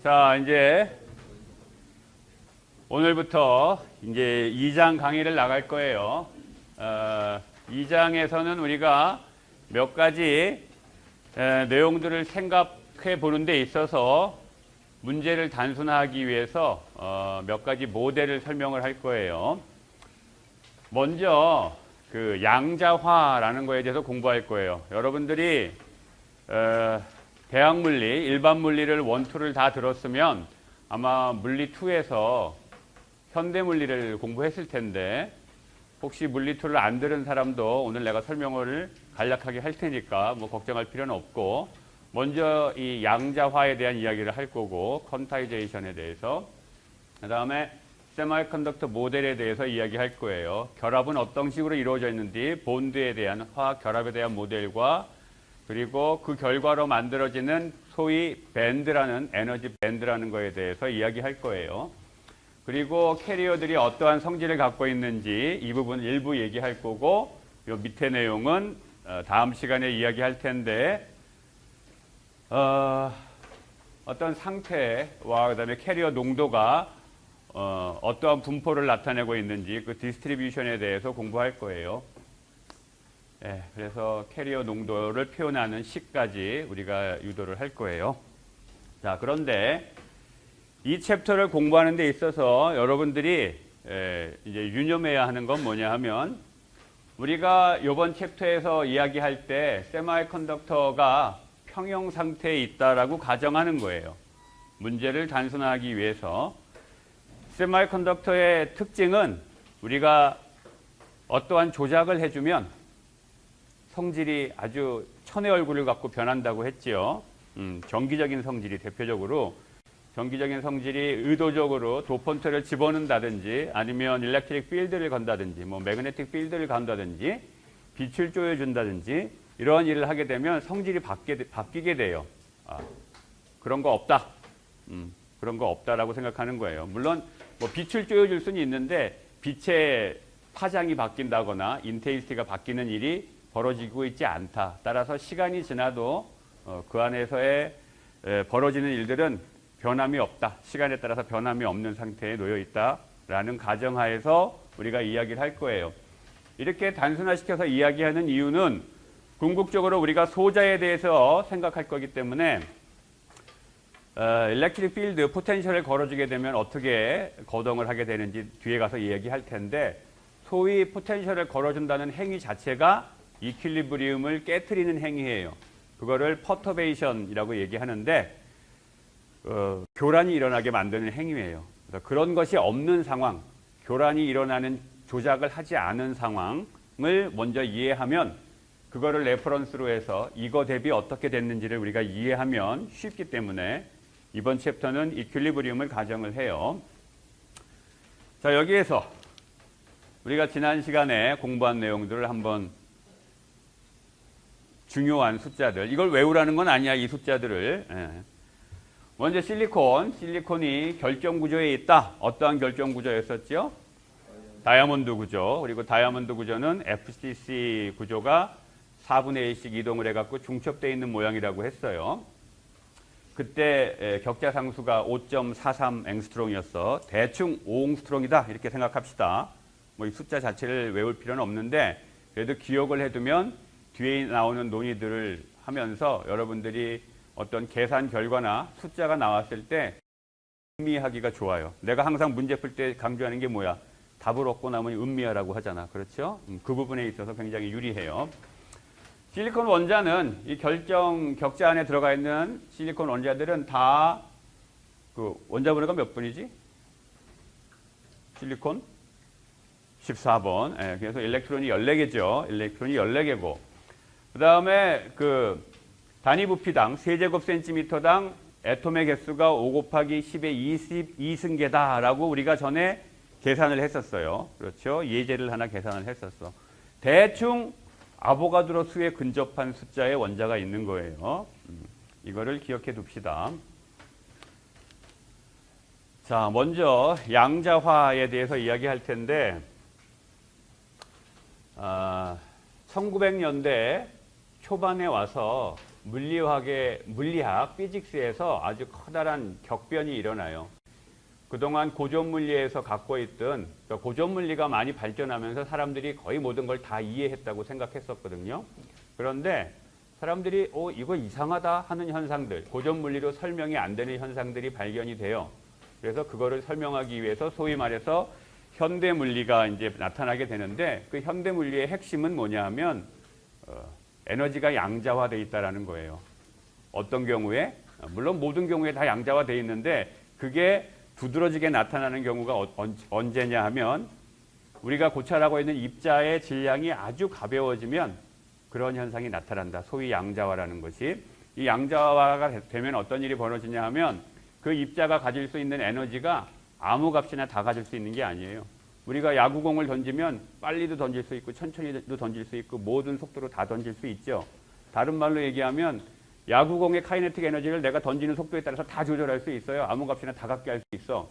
자, 이제 오늘부터 이제 2장 강의를 나갈 거예요. 2장에서는 우리가 몇 가지 내용들을 생각해 보는 데 있어서 문제를 단순화하기 위해서 몇 가지 모델을 설명을 할 거예요. 먼저 그 양자화라는 거에 대해서 공부할 거예요. 여러분들이 대학 물리, 일반 물리를 1, 2를 다 들었으면 아마 물리 2에서 현대 물리를 공부했을 텐데 혹시 물리 2를 안 들은 사람도 오늘 내가 설명을 간략하게 할 테니까 뭐 걱정할 필요는 없고, 먼저 이 양자화에 대한 이야기를 할 거고, 퀀타이제이션에 대해서, 그 다음에 세미컨덕터 모델에 대해서 이야기할 거예요. 결합은 어떤 식으로 이루어져 있는지, 본드에 대한 화학 결합에 대한 모델과, 그리고 그 결과로 만들어지는 소위 밴드라는, 에너지 밴드라는 거에 대해서 이야기할 거예요. 그리고 캐리어들이 어떠한 성질을 갖고 있는지 이 부분 일부 얘기할 거고, 요 밑에 내용은 다음 시간에 이야기할 텐데, 어떤 상태와 그다음에 캐리어 농도가 어떠한 분포를 나타내고 있는지 그 디스트리뷰션에 대해서 공부할 거예요. 그래서 캐리어 농도를 표현하는 식까지 우리가 유도를 할 거예요. 자, 그런데 이 챕터를 공부하는 데 있어서 여러분들이 이제 유념해야 하는 건 뭐냐 하면, 우리가 이번 챕터에서 이야기할 때 세미컨덕터가 평형 상태에 있다라고 가정하는 거예요. 문제를 단순화하기 위해서. 세미컨덕터의 특징은 우리가 어떠한 조작을 해주면 성질이 아주 천의 얼굴을 갖고 변한다고 했지요. 정기적인 성질이 대표적으로, 정기적인 성질이 의도적으로 도펀트를 집어넣는다든지 아니면 일렉트릭 필드를 건다든지 뭐 매그네틱 필드를 건다든지 빛을 쪼여준다든지 이러한 일을 하게 되면 성질이 바뀌게 돼요. 그런 거 없다. 그런 거 없다라고 생각하는 거예요. 물론 뭐 빛을 쪼여줄 수는 있는데 빛의 파장이 바뀐다거나 인테인시티가 바뀌는 일이 벌어지고 있지 않다. 따라서 시간이 지나도 그 안에서의 벌어지는 일들은 변함이 없다. 시간에 따라서 변함이 없는 상태에 놓여 있다라는 가정하에서 우리가 이야기를 할 거예요. 이렇게 단순화시켜서 이야기하는 이유는 궁극적으로 우리가 소자에 대해서 생각할 거기 때문에 일렉트릭 필드, 포텐셜을 걸어주게 되면 어떻게 거동을 하게 되는지 뒤에 가서 이야기할 텐데, 소위 포텐셜을 걸어준다는 행위 자체가 이퀄리브리움을 깨트리는 행위예요. 그거를 퍼터베이션이라고 얘기하는데 교란이 일어나게 만드는 행위예요. 그래서 그런 것이 없는 상황, 교란이 일어나는 조작을 하지 않은 상황을 먼저 이해하면 그거를 레퍼런스로 해서 이거 대비 어떻게 됐는지를 우리가 이해하면 쉽기 때문에 이번 챕터는 이퀄리브리움을 가정을 해요. 자, 여기에서 우리가 지난 시간에 공부한 내용들을 한번, 중요한 숫자들, 이걸 외우라는 건 아니야, 이 숫자들을. 먼저 실리콘이 결정 구조에 있다. 어떠한 결정 구조였었죠? 다이아몬드 구조. 그리고 다이아몬드 구조는 FCC 구조가 4분의 1씩 이동을 해갖고 중첩되어 있는 모양이라고 했어요. 그때 격자 상수가 5.43 앵스트롱이었어. 대충 5옹스트롱이다 이렇게 생각합시다. 뭐 이 숫자 자체를 외울 필요는 없는데 그래도 기억을 해두면 뒤에 나오는 논의들을 하면서 여러분들이 어떤 계산 결과나 숫자가 나왔을 때 음미하기가 좋아요. 내가 항상 문제 풀 때 강조하는 게 뭐야? 답을 얻고 나면 음미하라고 하잖아. 그렇죠? 그 부분에 있어서 굉장히 유리해요. 실리콘 원자는 이 결정 격자 안에 들어가 있는 실리콘 원자들은 다 그 원자 번호가 몇 번이지? 실리콘 14번. 그래서 일렉트론이 14개죠. 일렉트론이 14개고. 그 다음에 그 단위 부피당 세제곱센티미터당 애톰의 개수가 5 곱하기 10의 22승계다라고 우리가 전에 계산을 했었어요. 그렇죠? 예제를 하나 계산을 했었어. 대충 아보가드로 수에 근접한 숫자의 원자가 있는 거예요. 이거를 기억해 둡시다. 자, 먼저 양자화에 대해서 이야기할 텐데 1900년대 초반에 와서 물리학, 피직스에서 아주 커다란 격변이 일어나요. 그동안 고전물리에서 갖고 있던, 그러니까 고전물리가 많이 발전하면서 사람들이 거의 모든 걸 다 이해했다고 생각했었거든요. 그런데 사람들이 이거 이상하다 하는 현상들, 고전물리로 설명이 안 되는 현상들이 발견이 돼요. 그래서 그거를 설명하기 위해서 소위 말해서 현대물리가 이제 나타나게 되는데, 그 현대물리의 핵심은 뭐냐 하면 에너지가 양자화되어 있다는 거예요. 어떤 경우에? 물론 모든 경우에 다 양자화되어 있는데 그게 두드러지게 나타나는 경우가 언제냐 하면 우리가 고찰하고 있는 입자의 질량이 아주 가벼워지면 그런 현상이 나타난다. 소위 양자화라는 것이. 이 양자화가 되면 어떤 일이 벌어지냐 하면 그 입자가 가질 수 있는 에너지가 아무 값이나 다 가질 수 있는 게 아니에요. 우리가 야구공을 던지면 빨리도 던질 수 있고 천천히도 던질 수 있고 모든 속도로 다 던질 수 있죠. 다른 말로 얘기하면 야구공의 카이네틱 에너지를 내가 던지는 속도에 따라서 다 조절할 수 있어요. 아무 값이나 다 갖게 할 수 있어.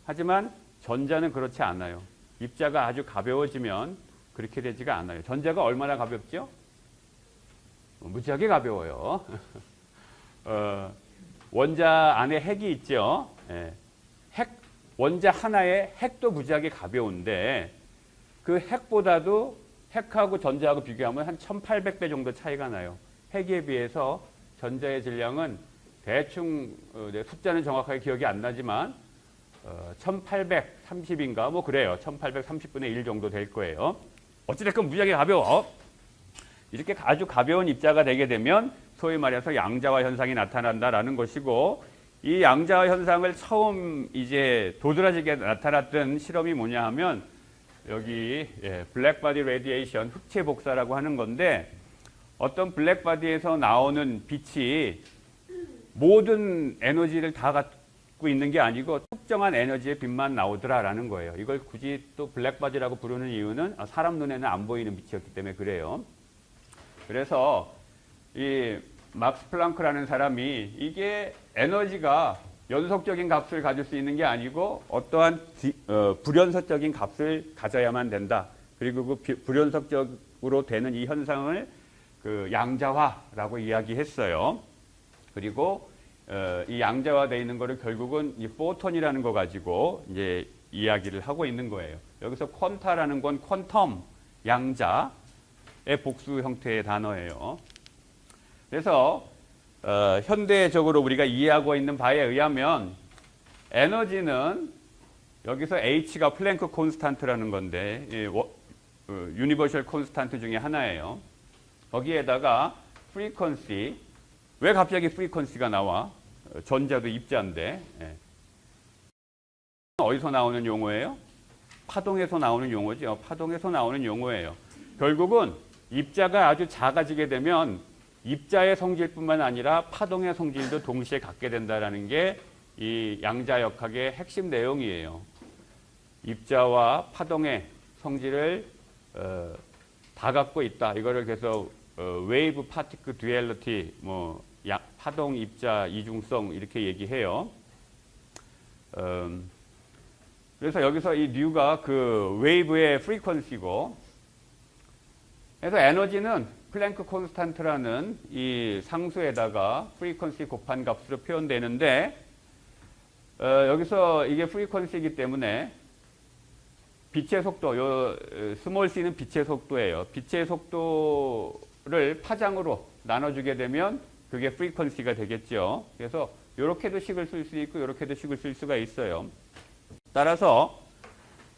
하지만 전자는 그렇지 않아요. 입자가 아주 가벼워지면 그렇게 되지가 않아요. 전자가 얼마나 가볍죠? 무지하게 가벼워요. 원자 안에 핵이 있죠. 예. 원자 하나의 핵도 무지하게 가벼운데 그 핵보다도 핵하고 전자하고 비교하면 한 1800배 정도 차이가 나요. 핵에 비해서 전자의 질량은 대충 숫자는 정확하게 기억이 안 나지만 1830인가 뭐 그래요. 1830분의 1 정도 될 거예요. 어찌됐건 무지하게 가벼워. 이렇게 아주 가벼운 입자가 되게 되면 소위 말해서 양자화 현상이 나타난다라는 것이고, 이 양자화 현상을 처음 이제 도드라지게 나타났던 실험이 뭐냐 하면 여기 블랙바디 레디에이션, 흑체 복사라고 하는 건데, 어떤 블랙바디에서 나오는 빛이 모든 에너지를 다 갖고 있는 게 아니고 특정한 에너지의 빛만 나오더라라는 거예요. 이걸 굳이 또 블랙바디라고 부르는 이유는 사람 눈에는 안 보이는 빛이었기 때문에 그래요. 그래서 이 막스 플랑크라는 사람이 이게 에너지가 연속적인 값을 가질 수 있는 게 아니고 어떠한 불연속적인 값을 가져야만 된다. 그리고 그 불연속적으로 되는 이 현상을 그 양자화라고 이야기했어요. 그리고 이 양자화되어 있는 거를 결국은 이 포톤이라는 거 가지고 이제 이야기를 하고 있는 거예요. 여기서 퀀타라는 건 퀀텀, 양자의 복수 형태의 단어예요. 그래서 현대적으로 우리가 이해하고 있는 바에 의하면 에너지는 여기서 H가 플랭크 콘스탄트라는 건데 유니버셜 콘스탄트 중에 하나예요. 거기에다가 프리퀀시, 왜 갑자기 프리퀀시가 나와? 전자도 입자인데. 어디서 나오는 용어예요? 파동에서 나오는 용어죠. 파동에서 나오는 용어예요. 결국은 입자가 아주 작아지게 되면 입자의 성질뿐만 아니라 파동의 성질도 동시에 갖게 된다는 게 이 양자역학의 핵심 내용이에요. 입자와 파동의 성질을 다 갖고 있다. 이거를 그래서 웨이브 파티클 듀얼리티, 뭐 파동 입자 이중성 이렇게 얘기해요. 그래서 여기서 이 뉴가 그 웨이브의 프리퀀시고, 그래서 에너지는 플랭크 콘스탄트라는 이 상수에다가 프리퀀시 곱한 값으로 표현되는데, 여기서 이게 프리퀀시이기 때문에 빛의 속도, 요 스몰 c는 빛의 속도예요. 빛의 속도를 파장으로 나눠주게 되면 그게 프리퀀시가 되겠죠. 그래서 이렇게도 식을 쓸 수 있고 이렇게도 식을 쓸 수가 있어요. 따라서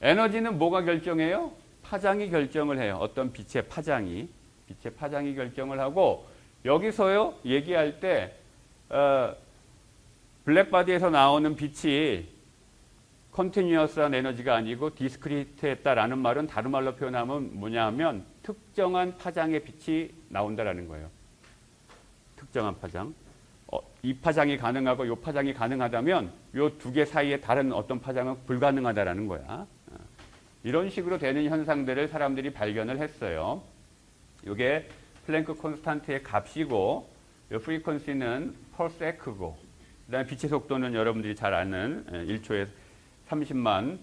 에너지는 뭐가 결정해요? 파장이 결정을 해요. 어떤 빛의 파장이 결정을 하고, 여기서요 얘기할 때 블랙바디에서 나오는 빛이 컨티뉴어스한 에너지가 아니고 디스크리트했다라는 말은 다른 말로 표현하면 뭐냐 하면 특정한 파장의 빛이 나온다라는 거예요. 특정한 파장. 이 파장이 가능하고 이 파장이 가능하다면 이 두 개 사이에 다른 어떤 파장은 불가능하다라는 거야. 이런 식으로 되는 현상들을 사람들이 발견을 했어요. 이게 플랭크 콘스탄트의 값이고, 이 프리퀀시는 펄스 에크고, 그다음에 빛의 속도는 여러분들이 잘 아는 1초에 30만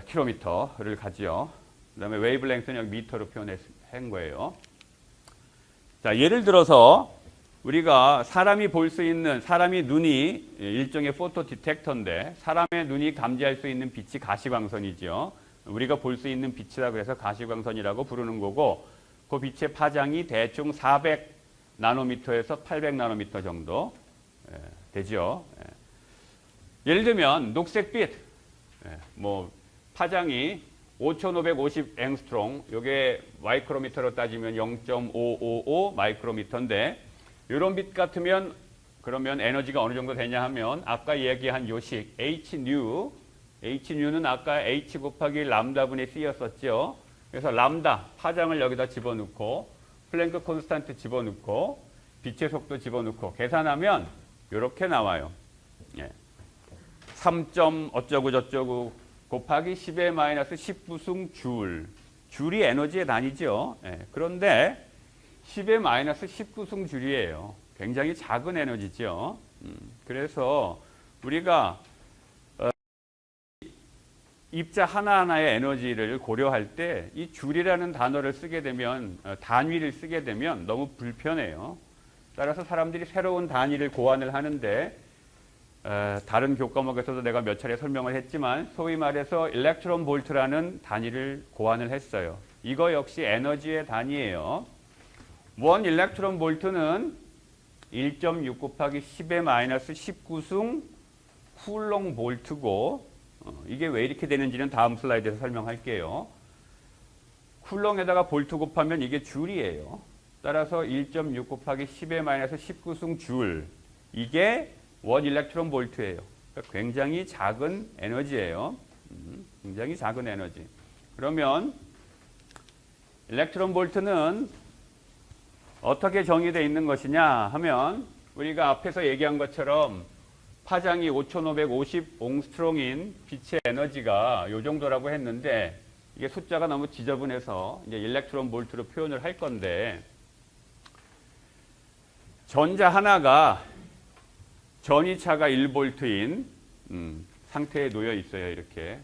킬로미터를 가지요. 그다음에 웨이브랭스는 여기 미터로 표현한 거예요. 자, 예를 들어서 우리가 사람이 볼 수 있는, 사람이 눈이 일종의 포토 디텍터인데 사람의 눈이 감지할 수 있는 빛이 가시광선이죠. 우리가 볼 수 있는 빛이라 그래서 가시광선이라고 부르는 거고, 그 빛의 파장이 대충 400 나노미터에서 800 나노미터 정도 되죠. 예를 들면 녹색빛, 뭐 파장이 5550 앵스트롱, 이게 마이크로미터로 따지면 0.555 마이크로미터인데, 이런 빛 같으면 그러면 에너지가 어느 정도 되냐 하면 아까 얘기한 요식 Hν, 는 아까 H 곱하기 람다분의 C였었죠. 그래서 람다 파장을 여기다 집어넣고 플랭크 콘스탄트 집어넣고 빛의 속도 집어넣고 계산하면 이렇게 나와요. 3점 어쩌고 저쩌고 곱하기 10의 마이너스 19승 줄. 줄이 에너지의 단위죠. 그런데 10의 마이너스 19승 줄이에요. 굉장히 작은 에너지죠. 그래서 우리가 입자 하나하나의 에너지를 고려할 때 이 줄이라는 단어를 쓰게 되면, 단위를 쓰게 되면 너무 불편해요. 따라서 사람들이 새로운 단위를 고안을 하는데, 다른 교과목에서도 내가 몇 차례 설명을 했지만 소위 말해서 일렉트론 볼트라는 단위를 고안을 했어요. 이거 역시 에너지의 단위예요. 1 일렉트론 볼트는 1.6 곱하기 10의 마이너스 19승 쿨롱 볼트고, 이게 왜 이렇게 되는지는 다음 슬라이드에서 설명할게요. 쿨롱에다가 볼트 곱하면 이게 줄이에요. 따라서 1.6 곱하기 10의 마이너스 19승 줄, 이게 1 일렉트론 볼트예요. 그러니까 굉장히 작은 에너지예요. 굉장히 작은 에너지. 그러면 일렉트론 볼트는 어떻게 정의되어 있는 것이냐 하면, 우리가 앞에서 얘기한 것처럼 파장이 5550 옹스트롱인 빛의 에너지가 이 정도라고 했는데, 이게 숫자가 너무 지저분해서 이제 일렉트론 볼트로 표현을 할 건데, 전자 하나가 전위차가 1볼트인 상태에 놓여 있어요. 이렇게.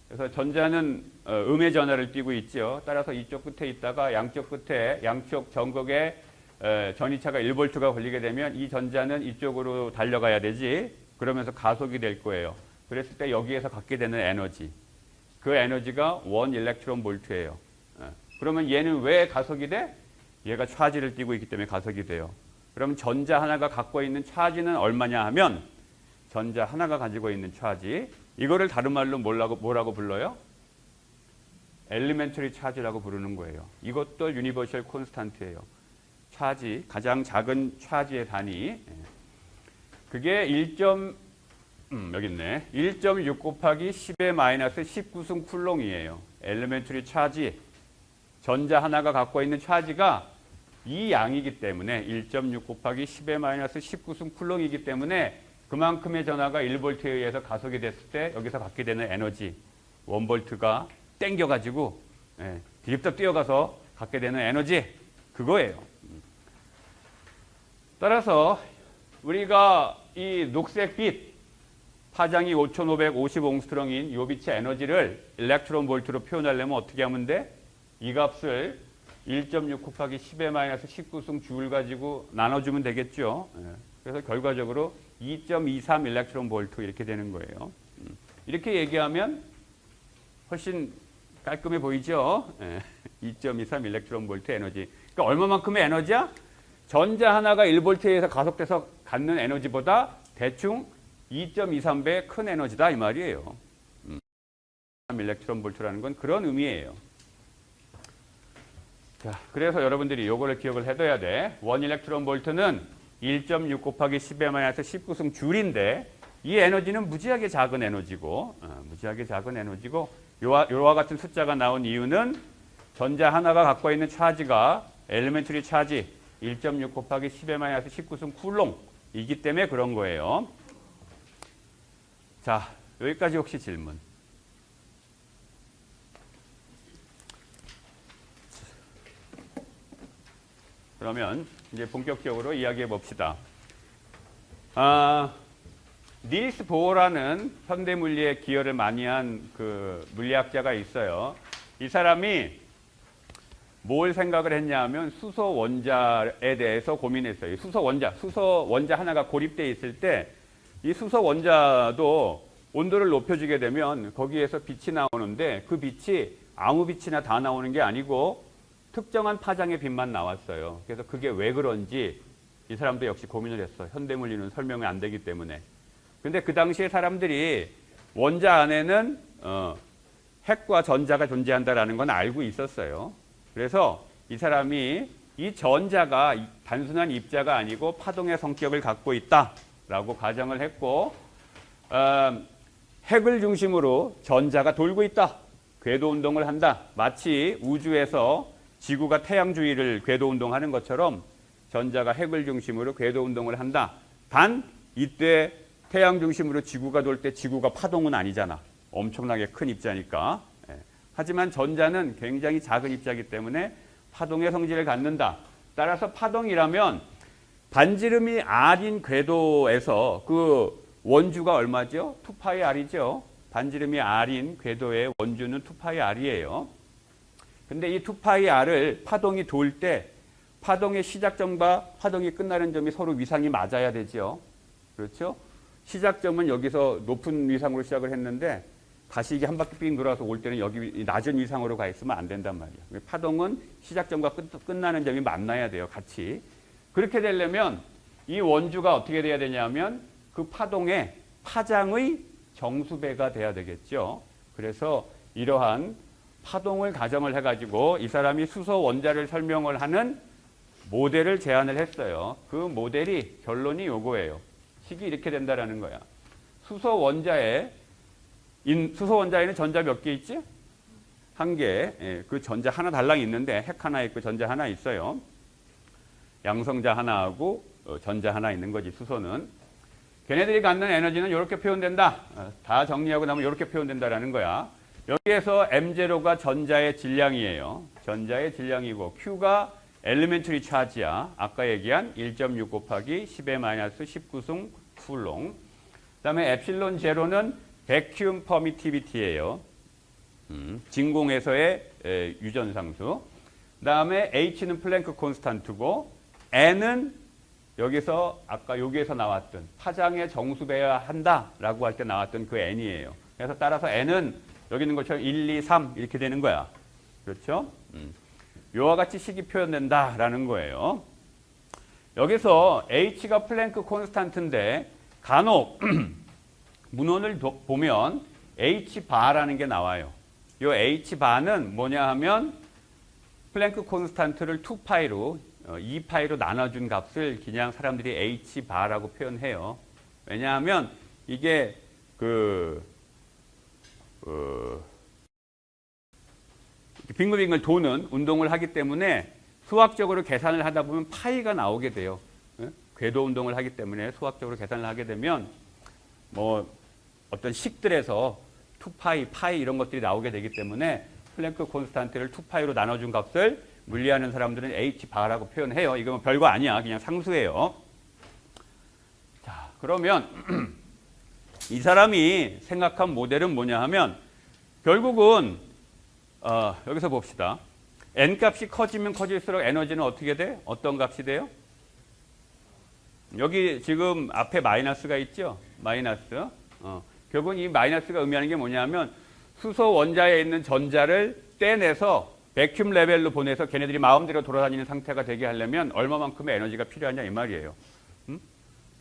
그래서 전자는 음의 전하를 띠고 있죠. 따라서 이쪽 끝에 있다가 양쪽 끝에, 양쪽 전극에 전위차가 1볼트가 걸리게 되면 이 전자는 이쪽으로 달려가야 되지. 그러면서 가속이 될 거예요. 그랬을 때 여기에서 갖게 되는 에너지, 그 에너지가 1 일렉트론 볼트예요. 그러면 얘는 왜 가속이 돼? 얘가 차지를 띠고 있기 때문에 가속이 돼요. 그럼 전자 하나가 갖고 있는 차지는 얼마냐 하면, 전자 하나가 가지고 있는 차지, 이거를 다른 말로 뭐라고 불러요? 엘리멘터리 차지라고 부르는 거예요. 이것도 유니버셜 콘스탄트예요. 차지, 가장 작은 차지의 단위. 그게 여기 있네. 1.6 곱하기 10의 마이너스 19승 쿨롱이에요. 엘리멘터리 차지, 전자 하나가 갖고 있는 차지가 이 양이기 때문에 1.6 곱하기 10의 마이너스 19승 쿨롱이기 때문에 그만큼의 전하가 1볼트에 의해서 가속이 됐을 때 여기서 갖게 되는 에너지, 1볼트가 땡겨가지고 드립다 뛰어가서 갖게 되는 에너지, 그거예요. 따라서 우리가 이 녹색빛 파장이 5550 옹스트롱인 이 빛의 에너지를 일렉트론 볼트로 표현하려면 어떻게 하면 돼? 이 값을 1.6 곱하기 10의 마이너스 19승 줄 가지고 나눠주면 되겠죠. 그래서 결과적으로 2.23 일렉트론 볼트 이렇게 되는 거예요. 이렇게 얘기하면 훨씬 깔끔해 보이죠. 2.23 일렉트론 볼트 에너지. 그러니까 얼마만큼의 에너지야? 전자 하나가 1볼트에 의해서 가속돼서 갖는 에너지보다 대충 2.23배 큰 에너지다 이 말이에요. 일렉트론 볼트라는 건 그런 의미예요. 자, 그래서 여러분들이 요거를 기억을 해둬야 돼. 1 일렉트론 볼트는 1.6 곱하기 10의 마이너스 19승 줄인데, 이 에너지는 무지하게 작은 에너지고, 요와 같은 숫자가 나온 이유는 전자 하나가 갖고 있는 차지가 엘리멘터리 차지 1.6 곱하기 10의 마이너스 19승 쿨롱이기 때문에 그런 거예요. 자, 여기까지 혹시 질문? 그러면 이제 본격적으로 이야기해 봅시다. 닐스 보어라는 현대 물리에 기여를 많이 한 그 물리학자가 있어요. 이 사람이 뭘 생각을 했냐 하면 수소 원자에 대해서 고민했어요. 수소 원자 하나가 고립되어 있을 때 이 수소 원자도 온도를 높여주게 되면 거기에서 빛이 나오는데 그 빛이 아무 빛이나 다 나오는 게 아니고 특정한 파장의 빛만 나왔어요. 그래서 그게 왜 그런지 이 사람도 역시 고민을 했어. 현대물리는 설명이 안 되기 때문에. 근데 그 당시에 사람들이 원자 안에는 핵과 전자가 존재한다라는 건 알고 있었어요. 그래서 이 사람이 이 전자가 단순한 입자가 아니고 파동의 성격을 갖고 있다라고 가정을 했고 핵을 중심으로 전자가 돌고 있다. 궤도 운동을 한다. 마치 우주에서 지구가 태양 주위를 궤도 운동하는 것처럼 전자가 핵을 중심으로 궤도 운동을 한다. 단 이때 태양 중심으로 지구가 돌 때 지구가 파동은 아니잖아. 엄청나게 큰 입자니까. 하지만 전자는 굉장히 작은 입자이기 때문에 파동의 성질을 갖는다. 따라서 파동이라면 반지름이 r인 궤도에서 그 원주가 얼마죠? 2파이 r이죠. 반지름이 r인 궤도의 원주는 2파이 r이에요. 근데 이 2파이 r을 파동이 돌 때 파동의 시작점과 파동이 끝나는 점이 서로 위상이 맞아야 되죠. 그렇죠? 시작점은 여기서 높은 위상으로 시작을 했는데 다시 이게 한 바퀴 삥 돌아서 올 때는 여기 낮은 위상으로 가 있으면 안 된단 말이야. 파동은 시작점과 끝나는 점이 만나야 돼요. 같이. 그렇게 되려면 이 원주가 어떻게 돼야 되냐면 그 파동의 파장의 정수배가 돼야 되겠죠. 그래서 이러한 파동을 가정을 해가지고 이 사람이 수소 원자를 설명을 하는 모델을 제안을 했어요. 그 모델이 결론이 요거예요. 식이 이렇게 된다라는 거야. 수소 원자에는 전자 몇 개 있지? 한 개. 그 전자 하나 달랑 있는데 핵 하나 있고 전자 하나 있어요. 양성자 하나하고 전자 하나 있는 거지, 수소는. 걔네들이 갖는 에너지는 이렇게 표현된다. 다 정리하고 나면 이렇게 표현된다라는 거야. 여기에서 M0가 전자의 질량이에요. 전자의 질량이고 Q가 엘리멘터리 차지야. 아까 얘기한 1.6 곱하기 10의 마이너스 19승 쿨롱. 그 다음에 에필론 제로는 베큐um 퍼미티비티예요. 진공에서의 유전상수. 그 다음에 H는 플랭크 콘스탄트고 N은 여기서 아까 여기에서 나왔던 파장의 정수배야 한다라고 할 때 나왔던 그 N이에요. 그래서 따라서 N은 여기 있는 것처럼 1, 2, 3 이렇게 되는 거야. 그렇죠? 요와 같이 식이 표현된다라는 거예요. 여기서 H가 플랭크 콘스탄트인데 간혹 문헌을 보면 H바라는 게 나와요. 요 H바는 뭐냐 하면 플랭크 콘스탄트를 2파이로 2파이로 나눠준 값을 그냥 사람들이 H바라고 표현해요. 왜냐하면 이게 빙글빙글 도는 운동을 하기 때문에 수학적으로 계산을 하다 보면 파이가 나오게 돼요. 궤도 운동을 하기 때문에 수학적으로 계산을 하게 되면 뭐 어떤 식들에서 2파이, 파이 이런 것들이 나오게 되기 때문에 플랭크 콘스탄트를 2파이로 나눠준 값을 물리하는 사람들은 H바라고 표현해요. 이거 별거 아니야. 그냥 상수예요. 자, 그러면 이 사람이 생각한 모델은 뭐냐 하면 결국은 여기서 봅시다. N값이 커지면 커질수록 에너지는 어떻게 돼? 어떤 값이 돼요? 여기 지금 앞에 마이너스가 있죠? 마이너스. 결국은 이 마이너스가 의미하는 게 뭐냐면 수소 원자에 있는 전자를 떼내서 베큐um 레벨로 보내서 걔네들이 마음대로 돌아다니는 상태가 되게 하려면 얼마만큼의 에너지가 필요하냐 이 말이에요.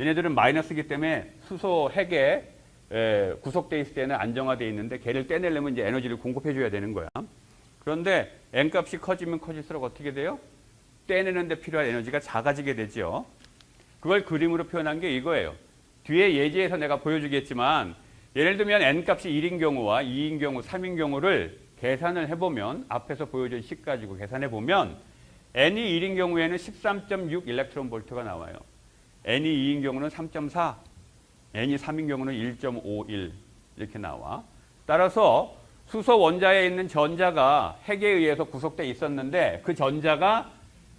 얘네들은 마이너스이기 때문에 수소 핵에 구속되어 있을 때는 안정화되어 있는데 걔를 떼내려면 이제 에너지를 공급해 줘야 되는 거야. 그런데 N값이 커지면 커질수록 어떻게 돼요? 떼내는 데 필요한 에너지가 작아지게 되죠. 그걸 그림으로 표현한 게 이거예요. 뒤에 예제에서 내가 보여주겠지만 예를 들면 N값이 1인 경우와 2인 경우, 3인 경우를 계산을 해보면 앞에서 보여준 식 가지고 계산해보면 N이 1인 경우에는 13.6 일렉트론 볼트가 나와요. N이 2인 경우는 3.4, N이 3인 경우는 1.51 이렇게 나와. 따라서 수소 원자에 있는 전자가 핵에 의해서 구속돼 있었는데 그 전자가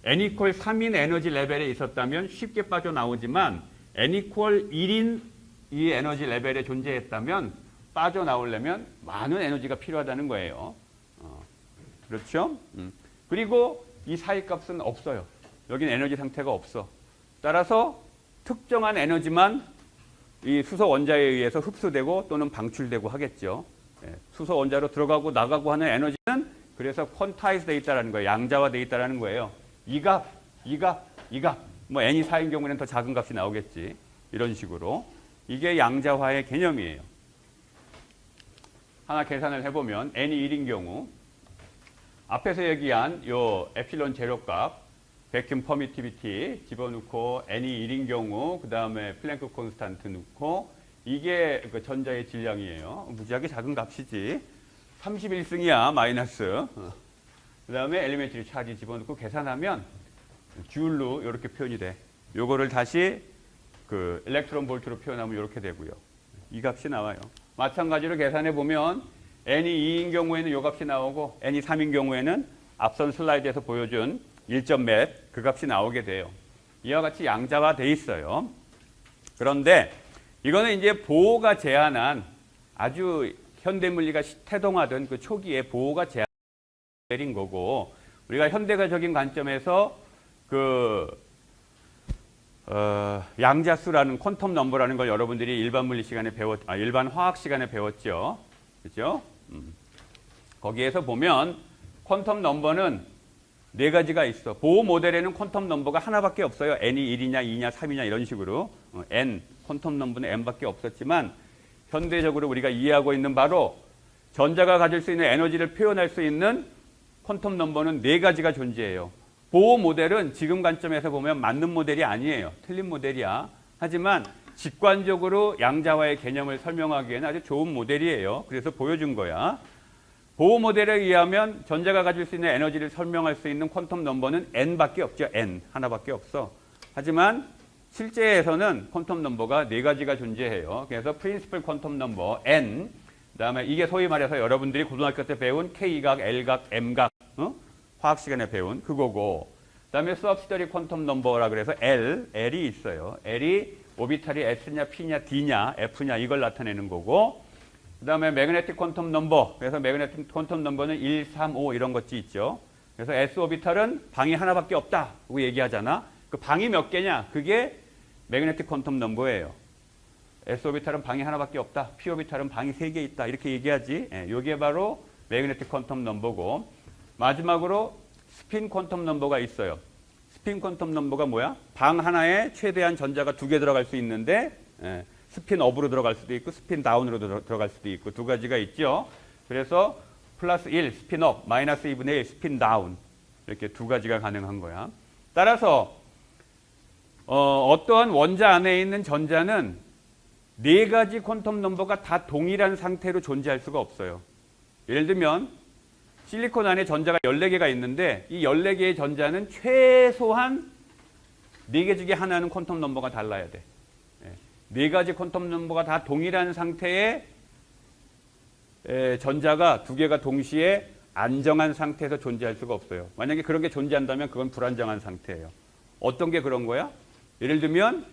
N 이퀄 3인 에너지 레벨에 있었다면 쉽게 빠져나오지만 N 이퀄 1인 이 에너지 레벨에 존재했다면 빠져나오려면 많은 에너지가 필요하다는 거예요. 그렇죠? 그리고 이 사이 값은 없어요. 여기는 에너지 상태가 없어. 따라서 특정한 에너지만 이 수소 원자에 의해서 흡수되고 또는 방출되고 하겠죠. 예, 수소 원자로 들어가고 나가고 하는 에너지는 그래서 퀀타이즈 돼 있다는 거예요. 양자화 돼 있다는 거예요. 이 값, 이 값, 이 값. 뭐 n이 4인 경우에는 더 작은 값이 나오겠지. 이런 식으로. 이게 양자화의 개념이에요. 하나 계산을 해보면 n이 1인 경우 앞에서 얘기한 요 에필론 제로 값 백큐um 퍼미티비티 집어넣고 n이 1인 경우 그 다음에 플랭크 콘스탄트 넣고 이게 그 전자의 질량이에요. 무지하게 작은 값이지. 31승이야 마이너스. 그 다음에 엘리멘트리 차지 집어넣고 계산하면 줄로 이렇게 표현이 돼. 요거를 다시 그 일렉트론 볼트로 표현하면 이렇게 되고요. 이 값이 나와요. 마찬가지로 계산해 보면 n이 2인 경우에는 요 값이 나오고 n이 3인 경우에는 앞선 슬라이드에서 보여준 1점 몇 그 값이 나오게 돼요. 이와 같이 양자화 돼 있어요. 그런데 이거는 이제 보호가 제한한 아주 현대물리가 태동하던 그 초기에 보호가 제한된 거고 우리가 현대가적인 관점에서 그 양자수라는 퀀텀 넘버라는 걸 여러분들이 일반 물리 시간에 일반 화학 시간에 배웠죠. 그죠? 거기에서 보면 퀀텀 넘버는 네 가지가 있어. 보호 모델에는 퀀텀 넘버가 하나밖에 없어요. n이 1이냐, 2냐, 3이냐 이런 식으로. n, 퀀텀 넘버는 n밖에 없었지만 현대적으로 우리가 이해하고 있는 바로 전자가 가질 수 있는 에너지를 표현할 수 있는 퀀텀 넘버는 네 가지가 존재해요. 보호 모델은 지금 관점에서 보면 맞는 모델이 아니에요. 틀린 모델이야. 하지만 직관적으로 양자화의 개념을 설명하기에는 아주 좋은 모델이에요. 그래서 보여준 거야. 보호 모델에 의하면 전자가 가질 수 있는 에너지를 설명할 수 있는 퀀텀 넘버는 n밖에 없죠. n 하나밖에 없어. 하지만 실제에서는 퀀텀 넘버가 네 가지가 존재해요. 그래서 프린시플 퀀텀 넘버 n, 그다음에 이게 소위 말해서 여러분들이 고등학교 때 배운 K각, L각, M각, 화학 시간에 배운 그거고, 그다음에 서브시더리 퀀텀 넘버라 그래서 L이 있어요. L이 오비탈이 S냐, P냐, D냐, F냐 이걸 나타내는 거고, 그다음에 매그네틱 퀀텀 넘버. 그래서 매그네틱 퀀텀 넘버는 1, 3, 5 이런 것이 있죠. 그래서 S 오비탈은 방이 하나밖에 없다고 얘기하잖아. 그 방이 몇 개냐? 그게 매그네틱 퀀텀 넘버예요. S 오비탈은 방이 하나밖에 없다. P 오비탈은 방이 3개 있다. 이렇게 얘기하지. 이게 바로 매그네틱 퀀텀 넘버고, 마지막으로 스핀 퀀텀 넘버가 있어요. 스핀 퀀텀 넘버가 뭐야? 방 하나에 최대한 전자가 2개 들어갈 수 있는데 스핀 업으로 들어갈 수도 있고 스핀 다운으로 들어갈 수도 있고 두 가지가 있죠. 그래서 플러스 1 스핀 업, 마이너스 2분의 1 스핀 다운 이렇게 두 가지가 가능한 거야. 따라서 어떠한 원자 안에 있는 전자는 네 가지 퀀텀 넘버가 다 동일한 상태로 존재할 수가 없어요. 예를 들면 실리콘 안에 전자가 14개가 있는데 이 14개의 전자는 최소한 4개 중에 하나는 퀀텀 넘버가 달라야 돼. 네 가지 퀀텀 넘버가 다 동일한 상태의 전자가 2개가 동시에 안정한 상태에서 존재할 수가 없어요. 만약에 그런 게 존재한다면 그건 불안정한 상태예요. 어떤 게 그런 거야? 예를 들면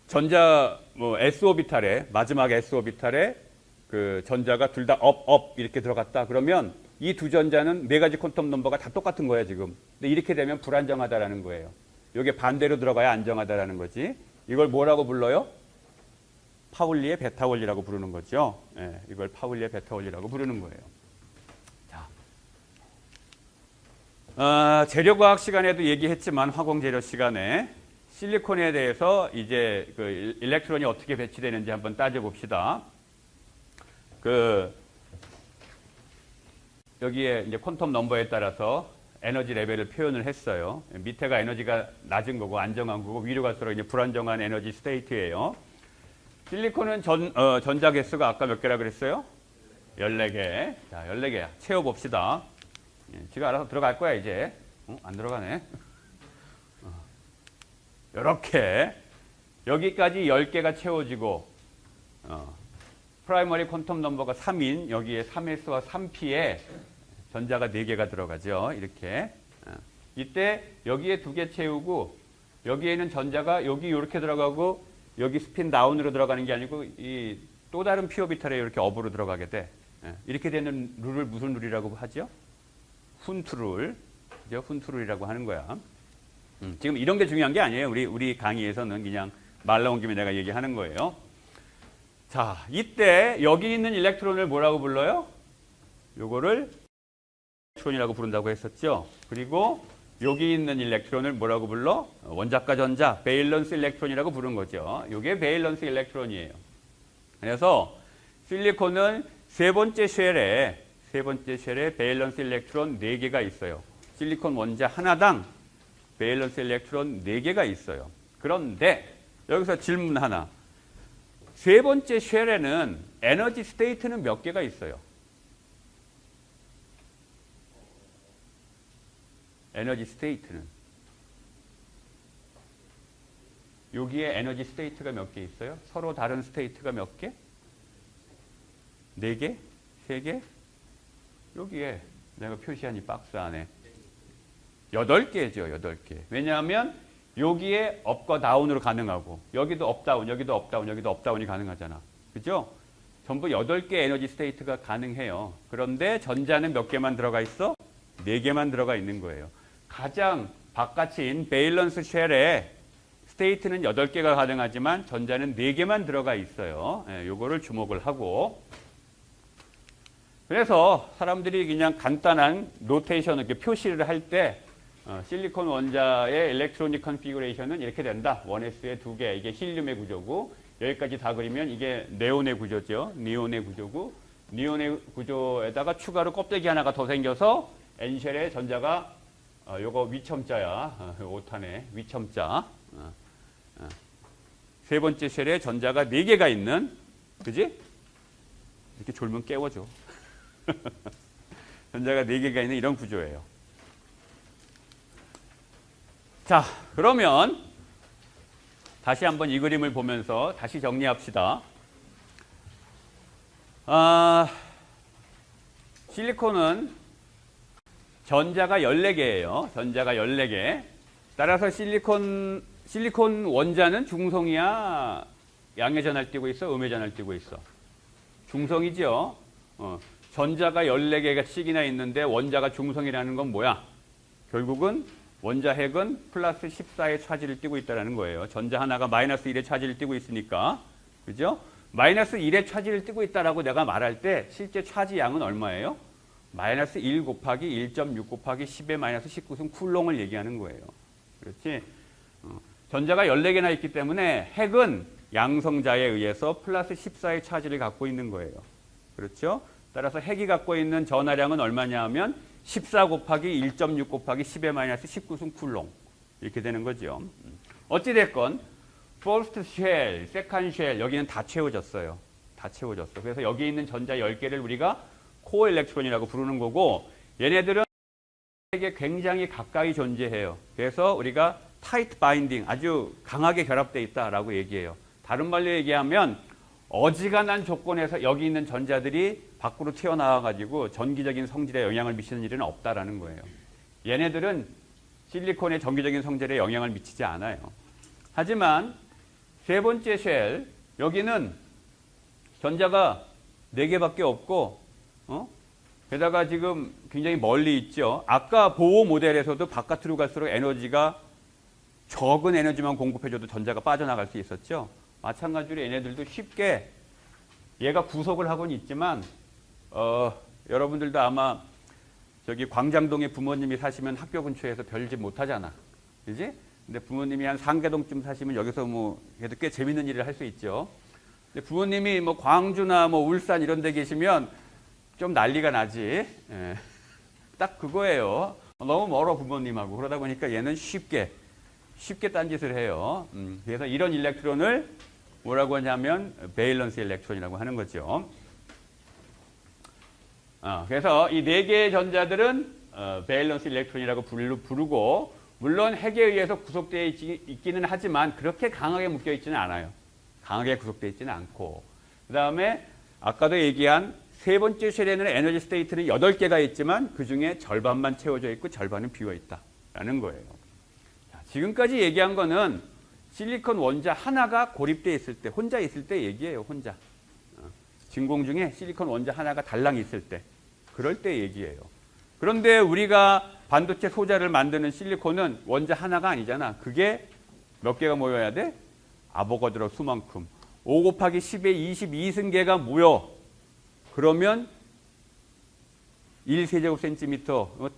전자 s 오비탈에 마지막 s 오비탈에 그 전자가 둘 다 업 이렇게 들어갔다. 그러면 이 두 전자는 네 가지 퀀텀 넘버가 다 똑같은 거야 지금. 근데 이렇게 되면 불안정하다라는 거예요. 이게 반대로 들어가야 안정하다라는 거지. 이걸 뭐라고 불러요? 파울리의 베타 원리라고 부르는 거죠. 이걸 파울리의 베타 원리라고 부르는 거예요. 자, 재료과학 시간에도 얘기했지만 화공 재료 시간에 실리콘에 대해서 이제 그 일렉트론이 어떻게 배치되는지 한번 따져봅시다. 여기에 이제 퀀텀 넘버에 따라서 에너지 레벨을 표현을 했어요. 밑에가 에너지가 낮은 거고 안정한 거고 위로 갈수록 이제 불안정한 에너지 스테이트예요. 실리콘은 전자 개수가 아까 몇 개라 그랬어요? 14개. 자, 14개야. 채워봅시다. 지가 알아서 들어갈 거야 이제. 안 들어가네. 이렇게 여기까지 10개가 채워지고 프라이머리 퀀텀 넘버가 3인 여기에 3s와 3p에 전자가 4개가 들어가죠. 이렇게. 이때 여기에 2개 채우고 여기에는 전자가 여기 이렇게 들어가고 여기 스핀 다운으로 들어가는 게 아니고 이 또 다른 p 오비탈에 이렇게 업으로 들어가게 돼. 이렇게 되는 룰을 무슨 룰이라고 하죠? 훈투룰, 그죠? 훈투룰이라고 하는 거야. 지금 이런 게 중요한 게 아니에요. 우리 강의에서는 그냥 말 나온 김에 내가 얘기하는 거예요. 자, 이때 여기 있는 일렉트론을 뭐라고 불러요? 요거를 일렉트론이라고 부른다고 했었죠. 그리고 여기 있는 일렉트론을 뭐라고 불러? 원자과 전자, 베일런스 일렉트론이라고 부른 거죠. 요게 베일런스 일렉트론이에요. 그래서 실리콘은 세 번째 쉘에 베일런스 일렉트론 4개가 있어요. 실리콘 원자 하나당 베일런스 일렉트론 4개가 있어요. 그런데 여기서 질문 하나. 세 번째 쉘에는 에너지 스테이트는 몇 개가 있어요? 에너지 스테이트는. 여기에 에너지 스테이트가 몇 개 있어요? 서로 다른 스테이트가 몇 개? 4개? 3개? 여기에 내가 표시한 이 박스 안에 8개죠. 8개. 왜냐하면 여기에 업과 다운으로 가능하고 여기도 업다운, 여기도 업다운, 여기도 업다운이 가능하잖아. 그죠? 전부 8개 에너지 스테이트가 가능해요. 그런데 전자는 몇 개만 들어가 있어? 4개만 들어가 있는 거예요. 가장 바깥인 베일런스 쉘에 스테이트는 8개가 가능하지만 전자는 4개만 들어가 있어요. 요거를 주목을 하고. 그래서 사람들이 그냥 간단한 노테이션 이렇게 표시를 할 때 실리콘 원자의 일렉트로닉 컨피그레이션은 이렇게 된다. 1s에 2개. 이게 힐륨의 구조고 여기까지 다 그리면 이게 네온의 구조죠. 니온의 구조고 니온의 구조에다가 추가로 껍데기 하나가 더 생겨서 N쉘의 전자가 요거 위첨자야. 5탄의 위첨자. 세 번째 쉘에 전자가 4개가 있는, 그지? 이렇게 졸면 깨워줘. 전자가 4개가 있는 이런 구조예요. 자, 그러면 다시 한번 이 그림을 보면서 다시 정리합시다. 실리콘은 전자가 14개예요. 전자가 14개. 따라서 실리콘 원자는 중성이야? 양해전을 띄고 있어? 음해전을 띄고 있어? 중성이죠. 전자가 14개씩이나 있는데 원자가 중성이라는 건 뭐야? 결국은 원자 핵은 플러스 14의 차지를 띠고 있다는 거예요. 전자 하나가 마이너스 1의 차지를 띠고 있으니까. 그죠? 마이너스 1의 차지를 띠고 있다라고 내가 말할 때 실제 차지 양은 얼마예요? 마이너스 1 곱하기 1.6 곱하기 10의 마이너스 19승 쿨롱을 얘기하는 거예요. 그렇지? 전자가 14개나 있기 때문에 핵은 양성자에 의해서 플러스 14의 차지를 갖고 있는 거예요. 그렇죠? 따라서 핵이 갖고 있는 전하량은 얼마냐 하면 14 곱하기 1.6 곱하기 10의 마이너스 19승 쿨롱. 이렇게 되는 거죠. 어찌됐건 first shell, second shell 여기는 다 채워졌어요. 다 채워졌어. 그래서 여기 있는 전자 10개를 우리가 코어 일렉트론이라고 부르는 거고 얘네들은 핵에 굉장히 가까이 존재해요. 그래서 우리가 tight binding, 아주 강하게 결합되어 있다라고 얘기해요. 다른 말로 얘기하면 어지간한 조건에서 여기 있는 전자들이 밖으로 튀어나와가지고 전기적인 성질에 영향을 미치는 일은 없다라는 거예요. 얘네들은 실리콘의 전기적인 성질에 영향을 미치지 않아요. 하지만 세 번째 쉘, 여기는 전자가 4개밖에 없고, 게다가 지금 굉장히 멀리 있죠. 아까 보호 모델에서도 바깥으로 갈수록 에너지가 적은 에너지만 공급해줘도 전자가 빠져나갈 수 있었죠. 마찬가지로 얘네들도 쉽게 얘가 구속을 하고는 있지만 여러분들도 아마 저기 광장동에 부모님이 사시면 학교 근처에서 별짓 못하잖아. 그지? 근데 부모님이 한 상계동쯤 사시면 여기서 뭐 그래도 꽤 재밌는 일을 할 수 있죠. 근데 부모님이 뭐 광주나 뭐 울산 이런 데 계시면 좀 난리가 나지. 예. 딱 그거예요. 너무 멀어 부모님하고. 그러다 보니까 얘는 쉽게 딴짓을 해요. 그래서 이런 일렉트론을 뭐라고 하냐면 베일런스 일렉트론이라고 하는 거죠. 그래서 이 4개의 전자들은 베일런스 일렉트론이라고 부르고 물론 핵에 의해서 구속되어 있기는 하지만 그렇게 강하게 묶여 있지는 않아요. 강하게 구속되어 있지는 않고 그 다음에 아까도 얘기한 세 번째 쉘에는 에너지 스테이트는 8개가 있지만 그중에 절반만 채워져 있고 절반은 비어 있다라는 거예요. 자, 지금까지 얘기한 거는 실리콘 원자 하나가 고립되어 있을 때, 혼자 있을 때 얘기해요. 혼자. 진공 중에 실리콘 원자 하나가 달랑 있을 때. 그럴 때 얘기해요. 그런데 우리가 반도체 소자를 만드는 실리콘은 원자 하나가 아니잖아. 그게 몇 개가 모여야 돼? 아보가드로 수만큼. 5 곱하기 10의 22승계가 모여. 그러면 1세제곱센티미터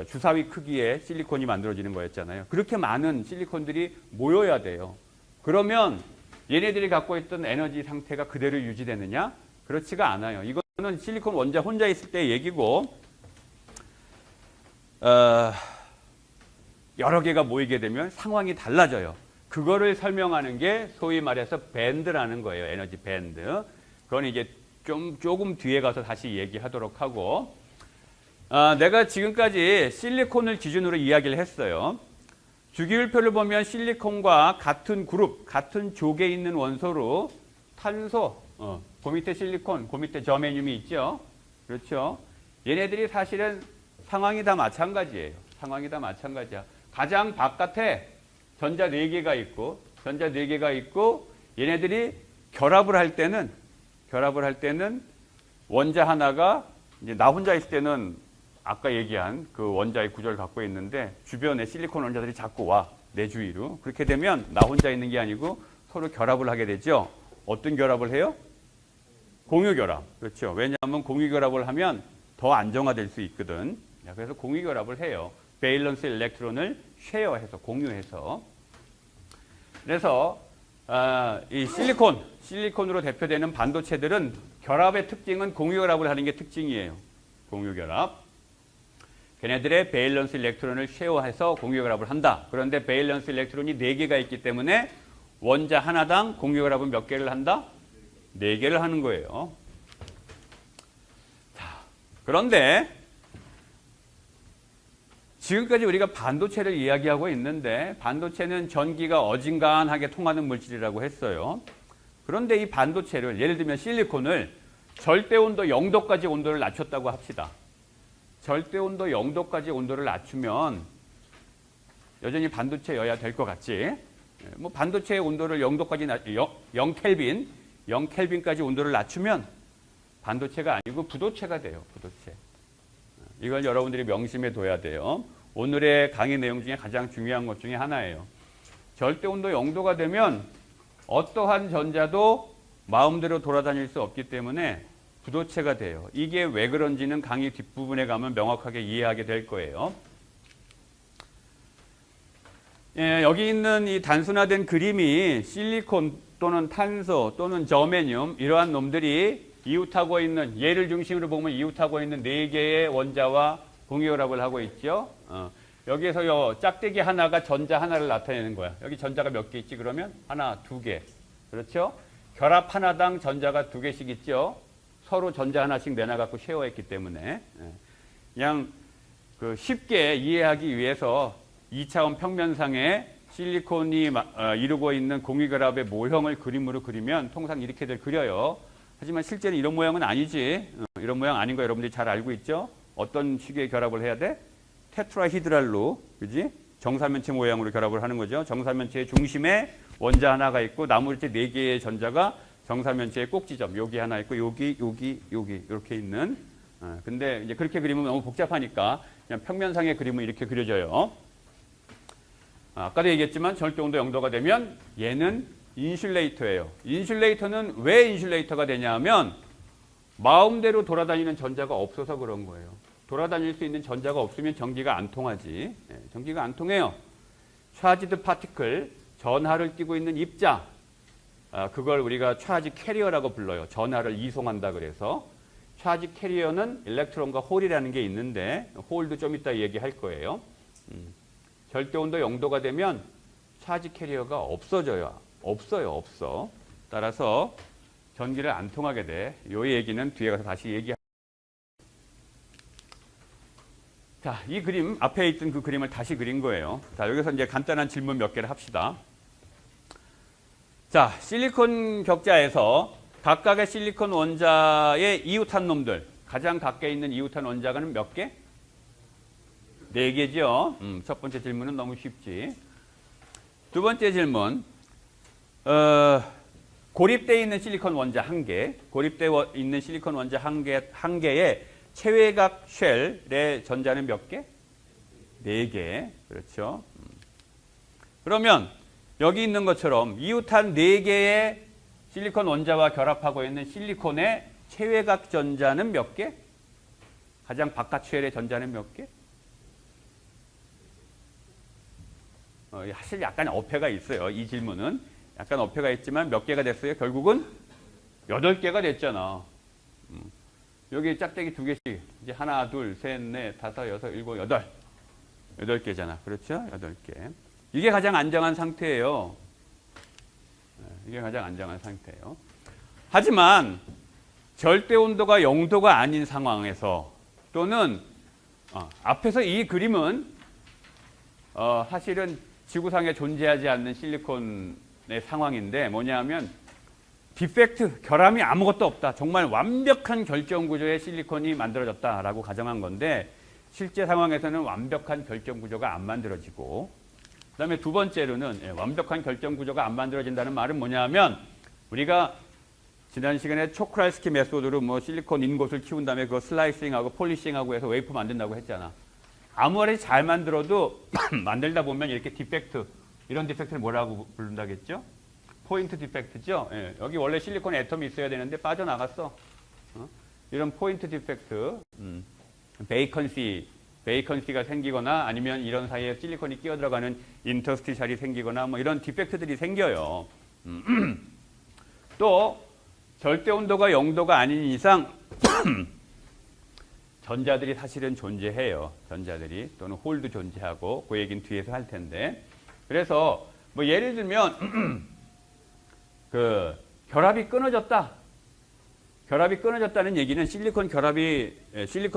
주사위 크기의 실리콘이 만들어지는 거였잖아요. 그렇게 많은 실리콘들이 모여야 돼요. 그러면 얘네들이 갖고 있던 에너지 상태가 그대로 유지되느냐? 그렇지가 않아요. 이거는 실리콘 원자 혼자 있을 때 얘기고 여러 개가 모이게 되면 상황이 달라져요. 그거를 설명하는 게 소위 말해서 밴드라는 거예요. 에너지 밴드. 그건 이제 조금 뒤에 가서 다시 얘기하도록 하고, 내가 지금까지 실리콘을 기준으로 이야기를 했어요. 주기율표를 보면 실리콘과 같은 그룹, 같은 족에 있는 원소로 탄소, 그 밑에 실리콘, 그 밑에 저메늄이 있죠. 그렇죠. 얘네들이 사실은 상황이 다 마찬가지예요. 상황이 다 마찬가지야. 가장 바깥에 전자 4개가 있고 얘네들이 결합을 할 때는 원자 하나가 이제 나 혼자 있을 때는 아까 얘기한 그 원자의 구조를 갖고 있는데 주변에 실리콘 원자들이 자꾸 와. 내 주위로. 그렇게 되면 나 혼자 있는 게 아니고 서로 결합을 하게 되죠. 어떤 결합을 해요? 공유 결합. 그렇죠. 왜냐하면 공유 결합을 하면 더 안정화될 수 있거든. 그래서 공유 결합을 해요. 밸런스 일렉트론을 쉐어해서 공유해서. 그래서 이 실리콘으로 대표되는 반도체들은 결합의 특징은 공유 결합을 하는 게 특징이에요. 공유 결합. 걔네들의 밸런스 일렉트론을 쉐어해서 공유 결합을 한다. 그런데 밸런스 일렉트론이 4개가 있기 때문에 원자 하나당 공유 결합은 몇 개를 한다? 4개를 하는 거예요. 자, 그런데 지금까지 우리가 반도체를 이야기하고 있는데 반도체는 전기가 어진간하게 통하는 물질이라고 했어요. 그런데 이 반도체를 예를 들면 실리콘을 절대온도 0도까지 온도를 낮췄다고 합시다. 절대온도 0도까지 온도를 낮추면 여전히 반도체여야 될 것 같지. 뭐 반도체의 온도를 0도까지 0켈빈까지 온도를 낮추면 반도체가 아니고 부도체가 돼요. 부도체. 이걸 여러분들이 명심해 둬야 돼요. 오늘의 강의 내용 중에 가장 중요한 것 중에 하나예요. 절대온도 0도가 되면 어떠한 전자도 마음대로 돌아다닐 수 없기 때문에 부도체가 돼요. 이게 왜 그런지는 강의 뒷부분에 가면 명확하게 이해하게 될 거예요. 예, 여기 있는 이 단순화된 그림이 실리콘 또는 탄소 또는 저메늄 이러한 놈들이 이웃하고 있는, 얘를 중심으로 보면 이웃하고 있는 4개의 원자와 공유결합을 하고 있죠. 여기에서 요 짝대기 하나가 전자 하나를 나타내는 거야. 여기 전자가 몇 개 있지 그러면? 하나, 2개. 그렇죠? 결합 하나당 전자가 2개씩 있죠. 서로 전자 하나씩 내놔갖고 쉐어했기 때문에. 그냥 쉽게 이해하기 위해서 2차원 평면상에 실리콘이 이루고 있는 공유결합의 모형을 그림으로 그리면 통상 이렇게들 그려요. 하지만 실제는 이런 모양은 아니지. 이런 모양 아닌 거 여러분들이 잘 알고 있죠? 어떤 식의 결합을 해야 돼? 테트라히드랄로, 그지? 정사면체 모양으로 결합을 하는 거죠. 정사면체의 중심에 원자 하나가 있고 나머지 4개의 전자가 정사면체의 꼭지점, 여기 하나 있고 여기 이렇게 있는. 근데 이제 그렇게 그리면 너무 복잡하니까 그냥 평면상의 그림은 이렇게 그려져요. 아까도 얘기했지만 절대온도 0도가 되면 얘는 인슐레이터예요. 인슐레이터는 왜 인슐레이터가 되냐면 마음대로 돌아다니는 전자가 없어서 그런 거예요. 돌아다닐 수 있는 전자가 없으면 전기가 안 통하지. 전기가 안 통해요. 차지드 파티클, 전하를 띠고 있는 입자, 그걸 우리가 차지 캐리어라고 불러요. 전하를 이송한다 그래서. 차지 캐리어는 일렉트론과 홀이라는 게 있는데 홀도 좀 이따 얘기할 거예요. 절대온도 0도가 되면 차지 캐리어가 없어져요. 없어. 따라서 전기를 안 통하게 돼. 요 얘기는 뒤에 가서 다시 얘기할게요. 자, 이 그림, 앞에 있던 그 그림을 다시 그린 거예요. 자, 여기서 이제 간단한 질문 몇 개를 합시다. 자, 실리콘 격자에서 각각의 실리콘 원자의 이웃한 놈들, 가장 가까이 있는 이웃한 원자가는 몇 개? 4개죠. 첫 번째 질문은 너무 쉽지. 두 번째 질문, 고립되어 있는 실리콘 원자 1개, 고립되어 있는 실리콘 원자 한 개의 체외각 쉘의 전자는 몇 개? 4개. 그렇죠. 그러면 여기 있는 것처럼 이웃한 4개의 실리콘 원자와 결합하고 있는 실리콘의 체외각 전자는 몇 개? 가장 바깥 쉘의 전자는 몇 개? 사실 약간 어폐가 있어요. 이 질문은. 약간 어폐가 있지만 몇 개가 됐어요? 결국은 8개가 됐잖아. 여기 짝대기 2개씩. 이제 하나, 둘, 셋, 넷, 다섯, 여섯, 일곱, 여덟. 8개잖아. 그렇죠? 8개. 이게 가장 안정한 상태예요. 이게 가장 안정한 상태예요. 하지만 절대 온도가 0도가 아닌 상황에서 또는 앞에서 이 그림은 사실은 지구상에 존재하지 않는 실리콘의 상황인데 뭐냐면 디펙트, 결함이 아무것도 없다. 정말 완벽한 결정 구조의 실리콘이 만들어졌다라고 가정한 건데 실제 상황에서는 완벽한 결정 구조가 안 만들어지고 그다음에 두 번째로는 완벽한 결정 구조가 안 만들어진다는 말은 뭐냐면 우리가 지난 시간에 초크랄스키 메소드로 뭐 실리콘 인곳을 키운 다음에 그거 슬라이싱하고 폴리싱하고 해서 웨이프 만든다고 했잖아. 아무리 잘 만들어도 만들다 보면 이렇게 디펙트, 이런 디펙트를 뭐라고 부른다겠죠? 포인트 디펙트죠. 예, 여기 원래 실리콘 애텀이 있어야 되는데 빠져나갔어. 이런 포인트 디펙트, 베이컨시가 생기거나 아니면 이런 사이에 실리콘이 끼어 들어가는 인터스티셜이 생기거나 뭐 이런 디펙트들이 생겨요. 또 절대 온도가 0도가 아닌 이상 전자들이 사실은 존재해요. 전자들이 또는 홀도 존재하고 그 얘기는 뒤에서 할 텐데 그래서 뭐 예를 들면 그 결합이 끊어졌다. 결합이 끊어졌다는 얘기는 실리콘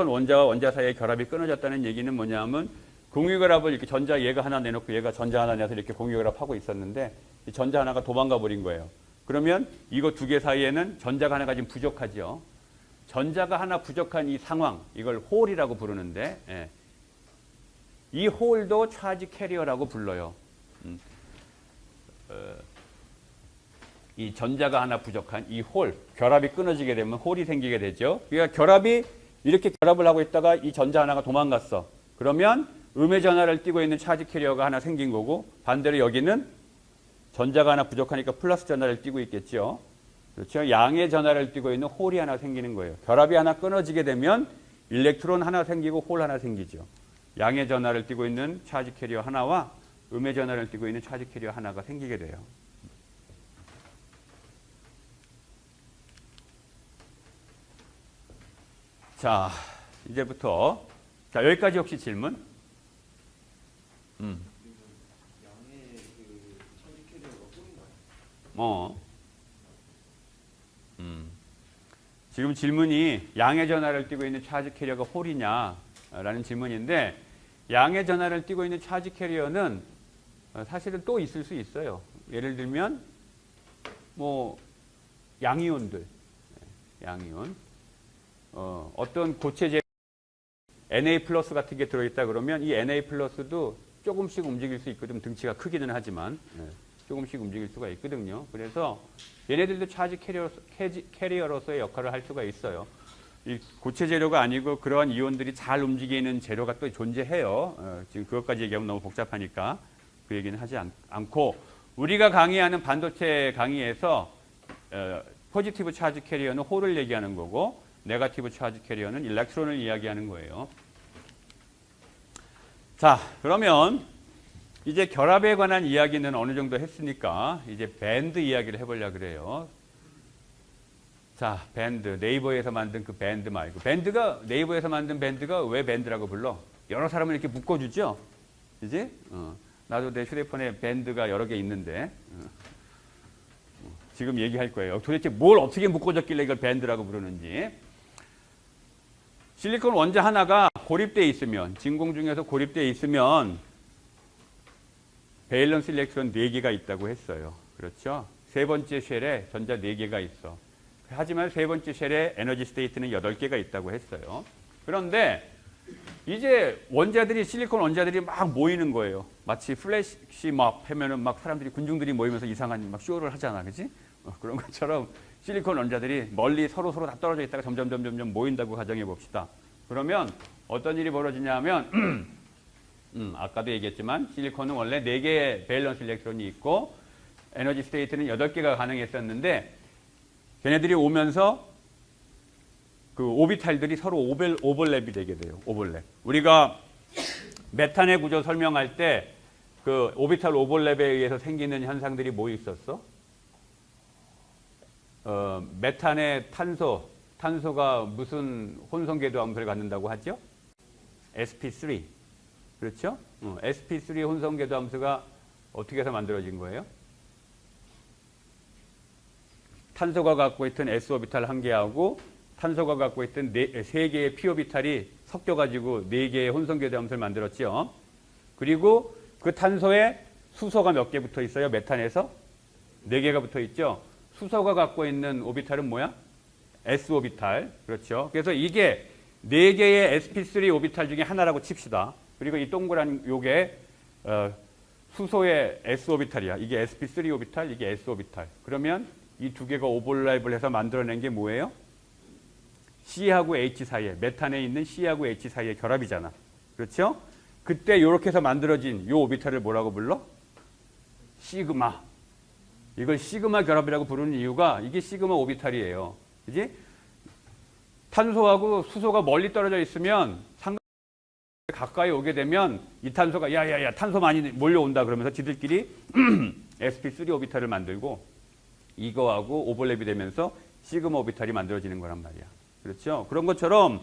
원자와 원자 사이의 결합이 끊어졌다는 얘기는 뭐냐면 공유결합을 이렇게 전자 얘가 하나 내놓고 얘가 전자 하나 내서 이렇게 공유결합하고 있었는데 이 전자 하나가 도망가 버린 거예요. 그러면 이거 2개 사이에는 전자가 하나가 지금 부족하죠. 전자가 하나 부족한 이 상황, 이걸 홀이라고 부르는데 이 홀도 차지 캐리어라고 불러요. 이 전자가 하나 부족한 이 홀, 결합이 끊어지게 되면 홀이 생기게 되죠. 그러니까 결합이 이렇게 결합을 하고 있다가 이 전자 하나가 도망갔어. 그러면 음의 전하를 띠고 있는 차지 캐리어가 하나 생긴 거고 반대로 여기는 전자가 하나 부족하니까 플러스 전하를 띠고 있겠죠. 그렇죠. 양의 전하를 띠고 있는 홀이 하나 생기는 거예요. 결합이 하나 끊어지게 되면 일렉트론 하나 생기고 홀 하나 생기죠. 양의 전하를 띠고 있는 차지 캐리어 하나와 음의 전하를 띠고 있는 차지 캐리어 하나가 생기게 돼요. 자, 이제부터 여기까지 혹시 질문? 양의 그 차지 캐리어가 홀인가요? 지금 질문이 양의 전하를 띠고 있는 차지 캐리어가 홀이냐라는 질문인데 양의 전하를 띠고 있는 차지 캐리어는 사실은 또 있을 수 있어요. 예를 들면 뭐 양이온들, 양이온 어떤 고체제 Na 플러스 같은 게 들어있다 그러면 이 Na 플러스도 조금씩 움직일 수 있거든. 등치가 크기는 하지만 조금씩 움직일 수가 있거든요. 그래서 얘네들도 차지 캐리어로서의 역할을 할 수가 있어요. 이 고체 재료가 아니고 그러한 이온들이 잘 움직이는 재료가 또 존재해요. 지금 그것까지 얘기하면 너무 복잡하니까 그 얘기는 하지 않고 우리가 강의하는 반도체 강의에서 포지티브 차지 캐리어는 홀을 얘기하는 거고 네거티브 차지 캐리어는 일렉트론을 이야기하는 거예요. 자, 그러면 이제 결합에 관한 이야기는 어느 정도 했으니까 이제 밴드 이야기를 해보려고 그래요. 자, 밴드. 네이버에서 만든 그 밴드 말고. 네이버에서 만든 밴드가 왜 밴드라고 불러? 여러 사람을 이렇게 묶어주죠? 그지? 나도 내 휴대폰에 밴드가 여러 개 있는데 지금 얘기할 거예요. 도대체 뭘 어떻게 묶어줬길래 이걸 밴드라고 부르는지. 실리콘 원자 하나가 고립되어 있으면, 진공 중에서 고립되어 있으면 밸런스 일렉트론 4개가 있다고 했어요. 그렇죠? 세 번째 쉘에 전자 4개가 있어. 하지만 세 번째 쉘에 에너지 스테이트는 8개가 있다고 했어요. 그런데 이제 실리콘 원자들이 막 모이는 거예요. 마치 플래시 막 하면은 막 사람들이 군중들이 모이면서 이상한 막 쇼를 하잖아. 그지? 그런 것처럼 실리콘 원자들이 멀리 서로 다 떨어져 있다가 점점 모인다고 가정해 봅시다. 그러면 어떤 일이 벌어지냐 하면 아까도 얘기했지만 실리콘은 원래 4개의 밸런스 일렉트론이 있고 에너지 스테이트는 8개가 가능했었는데 걔네들이 오면서 그 오비탈들이 서로 오버랩이 되게 돼요. 오버랩. 우리가 메탄의 구조 설명할 때 그 오비탈 오버랩에 의해서 생기는 현상들이 뭐 있었어? 메탄의 탄소가 무슨 혼성궤도 함수를 갖는다고 하죠? sp3. 그렇죠? sp3 혼성궤도 함수가 어떻게 해서 만들어진 거예요? 탄소가 갖고 있던 s오비탈 1개하고 탄소가 갖고 있던 3개의 p오비탈이 섞여가지고 4개의 혼성궤도 함수를 만들었죠. 그리고 그 탄소에 수소가 몇 개 붙어 있어요? 메탄에서? 4개가 붙어 있죠. 수소가 갖고 있는 오비탈은 뭐야? s오비탈. 그렇죠. 그래서 이게 4개의 sp3 오비탈 중에 하나라고 칩시다. 그리고 이 동그란 요게 수소의 s오비탈이야. 이게 sp3 오비탈, 이게 s오비탈. 그러면 이 2개가 오버랩을 해서 만들어낸 게 뭐예요? C하고 H 사이에, 메탄에 있는 C하고 H 사이의 결합이잖아. 그렇죠? 그때 이렇게 해서 만들어진 이 오비탈을 뭐라고 불러? 시그마. 이걸 시그마 결합이라고 부르는 이유가 이게 시그마 오비탈이에요. 그지? 탄소하고 수소가 멀리 떨어져 있으면 가까이 오게 되면 이 탄소가 야야야 탄소 많이 몰려온다 그러면서 지들끼리 sp3 오비탈을 만들고 이거하고 오버랩이 되면서 시그마 오비탈이 만들어지는 거란 말이야. 그렇죠? 그런 것처럼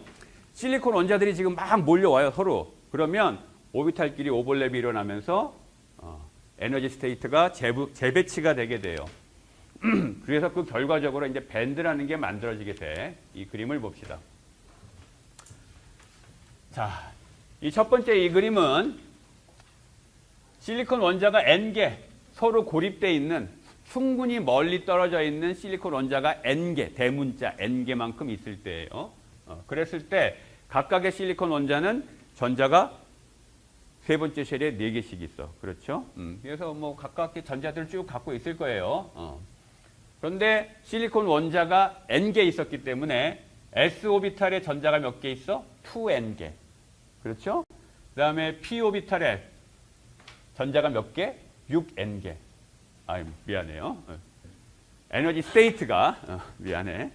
실리콘 원자들이 지금 막 몰려와요, 서로. 그러면 오비탈끼리 오버랩이 일어나면서 에너지 스테이트가 재배치가 되게 돼요. 그래서 그 결과적으로 이제 밴드라는 게 만들어지게 돼. 이 그림을 봅시다. 자, 이 첫 번째 이 그림은 실리콘 원자가 N개 서로 고립되어 있는 충분히 멀리 떨어져 있는 실리콘 원자가 N개, 대문자 N개만큼 있을 때예요. 그랬을 때 각각의 실리콘 원자는 전자가 세 번째 쉘에 4개씩 있어. 그렇죠? 그래서 뭐 각각의 전자들을 쭉 갖고 있을 거예요. 그런데 실리콘 원자가 N개 있었기 때문에 s오비탈에 전자가 몇 개 있어? 2N개. 그렇죠? 그 다음에 p오비탈에 전자가 몇 개? 6N개. 미안해요. 에너지 스테이트가 미안해.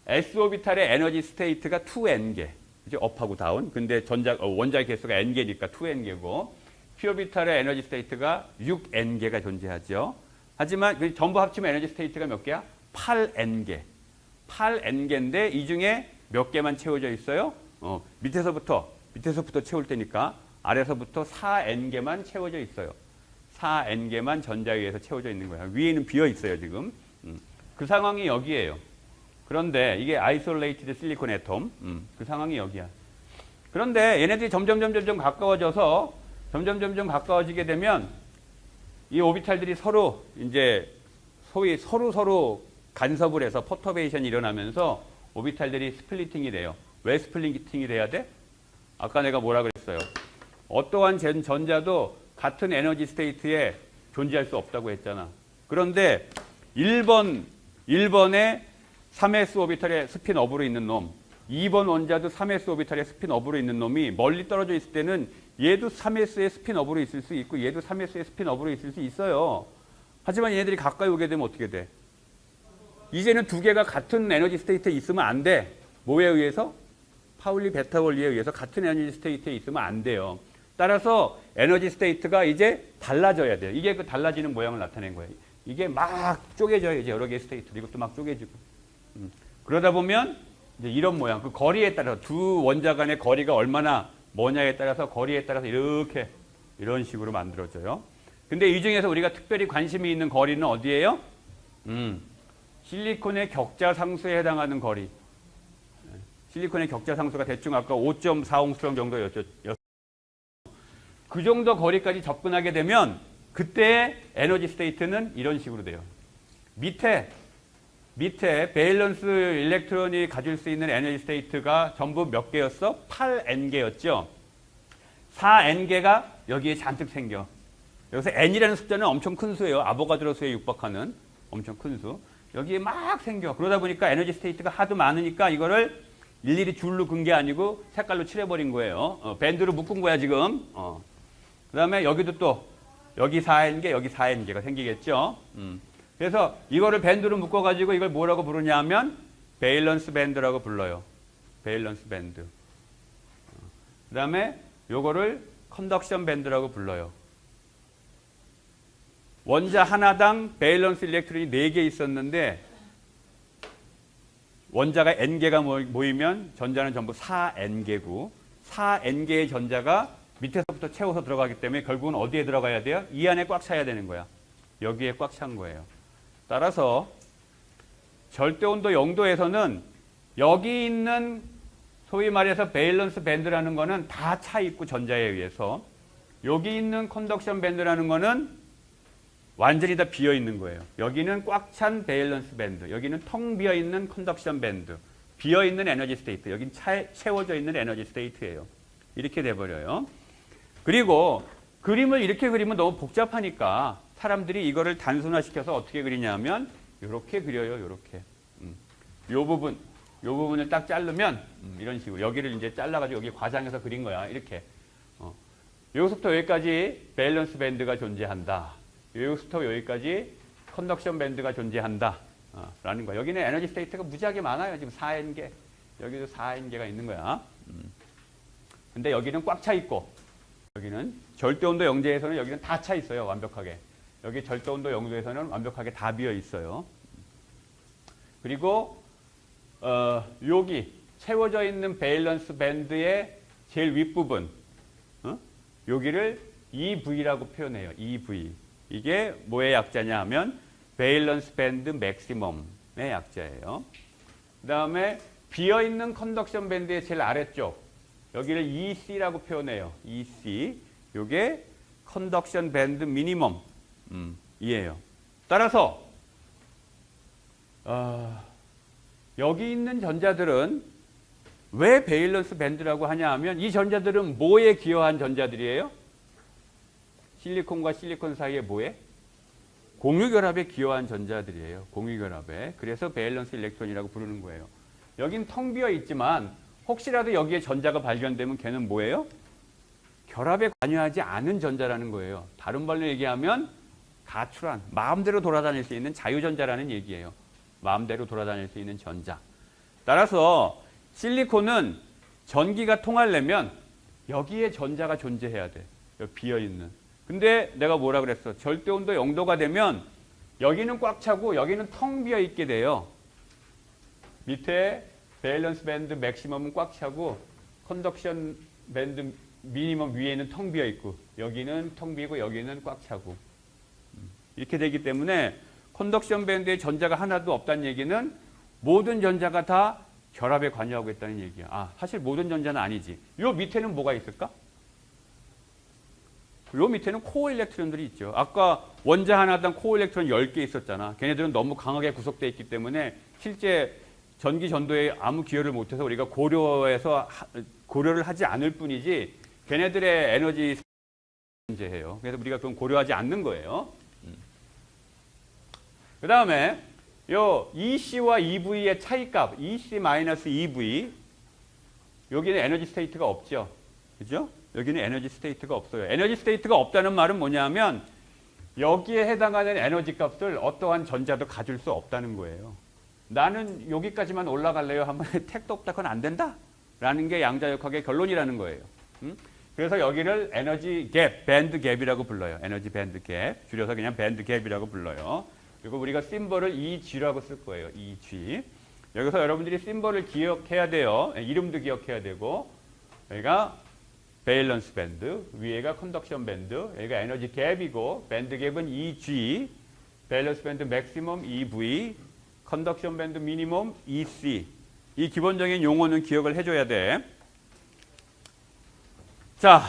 s오비탈의 에너지 스테이트가 2N개. 이제 업하고 다운. 근데 원자의 개수가 N개니까 2N개고 p오비탈의 에너지 스테이트가 6N개가 존재하죠. 하지만 전부 합치면 에너지 스테이트가 몇 개야? 8N개. 8N개인데 이 중에 몇 개만 채워져 있어요? 밑에서부터 채울 때니까 아래서부터 4N개만 채워져 있어요. 4N개만 전자에 의해서 채워져 있는 거야. 위에는 비어 있어요, 지금. 그 상황이 여기에요. 그런데 이게 아이솔레이티드 실리콘 애톰. 그 상황이 여기야. 그런데 얘네들이 점점 가까워져서 점점 가까워지게 되면 이 오비탈들이 서로 이제 소위 서로 간섭을 해서 퍼터베이션이 일어나면서 오비탈들이 스플리팅이 돼요. 왜 스플리팅이 돼야 돼? 아까 내가 뭐라 그랬어요? 어떠한 전자도 같은 에너지 스테이트에 존재할 수 없다고 했잖아. 그런데 1번에 3s 오비탈에 스핀 업으로 있는 놈, 2번 원자도 3s 오비탈에 스핀 업으로 있는 놈이 멀리 떨어져 있을 때는 얘도 3s의 스핀 업으로 있을 수 있고 얘도 3s의 스핀 업으로 있을 수 있어요. 하지만 얘네들이 가까이 오게 되면 어떻게 돼? 이제는 2개가 같은 에너지 스테이트에 있으면 안 돼. 뭐에 의해서? 파울리 베타 원리에 의해서 같은 에너지 스테이트에 있으면 안 돼요. 따라서 에너지 스테이트가 이제 달라져야 돼요. 이게 그 달라지는 모양을 나타낸 거예요. 이게 막 쪼개져요. 이제 여러 개의 스테이트. 이것도 막 쪼개지고. 그러다 보면 이제 이런 모양. 그 거리에 따라서 두 원자 간의 거리가 얼마나 뭐냐에 따라서 거리에 따라서 이렇게 이런 식으로 만들어져요. 근데 이 중에서 우리가 특별히 관심이 있는 거리는 어디예요? 실리콘의 격자 상수에 해당하는 거리. 실리콘의 격자 상수가 대충 아까 5.4옹스트롬 정도였죠. 그 정도 거리까지 접근하게 되면 그때의 에너지 스테이트는 이런 식으로 돼요. 밑에 밸런스 일렉트론이 가질 수 있는 에너지 스테이트가 전부 몇 개였어? 8N개였죠. 4N개가 여기에 잔뜩 생겨. 여기서 N이라는 숫자는 엄청 큰 수예요. 아보가드로 수에 육박하는 엄청 큰 수. 여기에 막 생겨. 그러다 보니까 에너지 스테이트가 하도 많으니까 이거를 일일이 줄로 긋은 게 아니고 색깔로 칠해버린 거예요. 밴드로 묶은 거야 지금. 그 다음에 여기도 또 여기 4N개 여기 4N개가 생기겠죠. 그래서 이거를 밴드로 묶어가지고 이걸 뭐라고 부르냐 하면 밸런스 밴드라고 불러요. 밸런스 밴드. 그 다음에 요거를 컨덕션 밴드라고 불러요. 원자 하나당 밸런스 일렉트론이 4개 있었는데 원자가 N개가 모이면 전자는 전부 4N개고 4N개의 전자가 밑에서부터 채워서 들어가기 때문에 결국은 어디에 들어가야 돼요? 이 안에 꽉 차야 되는 거야. 여기에 꽉 찬 거예요. 따라서 절대온도 0도에서는 여기 있는 소위 말해서 밸런스 밴드라는 거는 다 차 있고 전자에 의해서 여기 있는 컨덕션 밴드라는 거는 완전히 다 비어 있는 거예요. 여기는 꽉 찬 밸런스 밴드, 여기는 텅 비어 있는 컨덕션 밴드, 비어 있는 에너지 스테이트, 여기는 채워져 있는 에너지 스테이트예요. 이렇게 돼 버려요. 그리고 그림을 이렇게 그리면 너무 복잡하니까 사람들이 이거를 단순화시켜서 어떻게 그리냐면 이렇게 그려요. 이렇게. 요 부분을 딱 자르면 이런 식으로 여기를 이제 잘라가지고 여기 과장해서 그린 거야. 이렇게. 여기서부터 여기까지 밸런스 밴드가 존재한다. 여기서부터 여기까지 컨덕션 밴드가 존재한다. 라는 거야. 여기는 에너지 스테이트가 무지하게 많아요. 지금 4N개. 여기도 4N개가 있는 거야. 근데 여기는 꽉 차 있고 여기는 절대온도 영재에서는 여기는 다 차 있어요. 완벽하게. 여기 절대온도 영도에서는 완벽하게 다 비어 있어요. 그리고 여기 채워져 있는 밸런스 밴드의 제일 윗부분 여기를 EV라고 표현해요. EV. 이게 뭐의 약자냐 하면 밸런스 밴드 맥시멈의 약자예요. 그 다음에 비어있는 컨덕션 밴드의 제일 아래쪽 여기를 EC라고 표현해요. EC. 이게 컨덕션 밴드 미니멈 이에요. 따라서 여기 있는 전자들은 왜 밸런스 밴드라고 하냐 하면 이 전자들은 뭐에 기여한 전자들이에요? 실리콘과 실리콘 사이에 뭐에? 공유결합에 기여한 전자들이에요. 공유결합에. 그래서 밸런스 일렉트론이라고 부르는 거예요. 여긴 텅 비어 있지만 혹시라도 여기에 전자가 발견되면 걔는 뭐예요? 결합에 관여하지 않은 전자라는 거예요. 다른 말로 얘기하면 가출한, 마음대로 돌아다닐 수 있는 자유전자라는 얘기예요. 마음대로 돌아다닐 수 있는 전자. 따라서 실리콘은 전기가 통하려면 여기에 전자가 존재해야 돼. 여기 비어있는. 근데 내가 뭐라 그랬어? 절대온도 0도가 되면 여기는 꽉 차고 여기는 텅 비어 있게 돼요. 밑에 밸런스 밴드 맥시멈은 꽉 차고 컨덕션 밴드 미니멈 위에는 텅 비어 있고 여기는 텅 비고 여기는 꽉 차고 이렇게 되기 때문에 컨덕션 밴드에 전자가 하나도 없다는 얘기는 모든 전자가 다 결합에 관여하고 있다는 얘기야. 사실 모든 전자는 아니지. 요 밑에는 뭐가 있을까? 요 밑에는 코어 일렉트론들이 있죠. 아까 원자 하나당 코어 일렉트론 10개 있었잖아. 걔네들은 너무 강하게 구성되어 있기 때문에 실제 전기 전도에 아무 기여를 못해서 우리가 고려를 하지 않을 뿐이지 걔네들의 에너지 존재해요. 그래서 우리가 그건 고려하지 않는 거예요. 그 다음에 요 EC와 EV의 차이값, EC-EV 여기는 에너지 스테이트가 없죠. 그죠? 여기는 에너지 스테이트가 없어요. 에너지 스테이트가 없다는 말은 뭐냐면 여기에 해당하는 에너지 값을 어떠한 전자도 가질 수 없다는 거예요. 나는 여기까지만 올라갈래요 하면 택도 없다 그건 안 된다 라는 게 양자역학의 결론이라는 거예요. 그래서 여기를 에너지 갭, 밴드 갭이라고 불러요. 에너지 밴드 갭, 줄여서 그냥 밴드 갭이라고 불러요. 그리고 우리가 심벌을 EG라고 쓸 거예요. EG. 여기서 여러분들이 심벌을 기억해야 돼요. 이름도 기억해야 되고 여기가 밸런스 밴드, 위에가 컨덕션 밴드, 여기가 에너지 갭이고 밴드 갭은 EG, 밸런스 밴드 맥시멈 EV, 컨덕션 밴드 미니멈 EC. 이 기본적인 용어는 기억을 해줘야 돼. 자,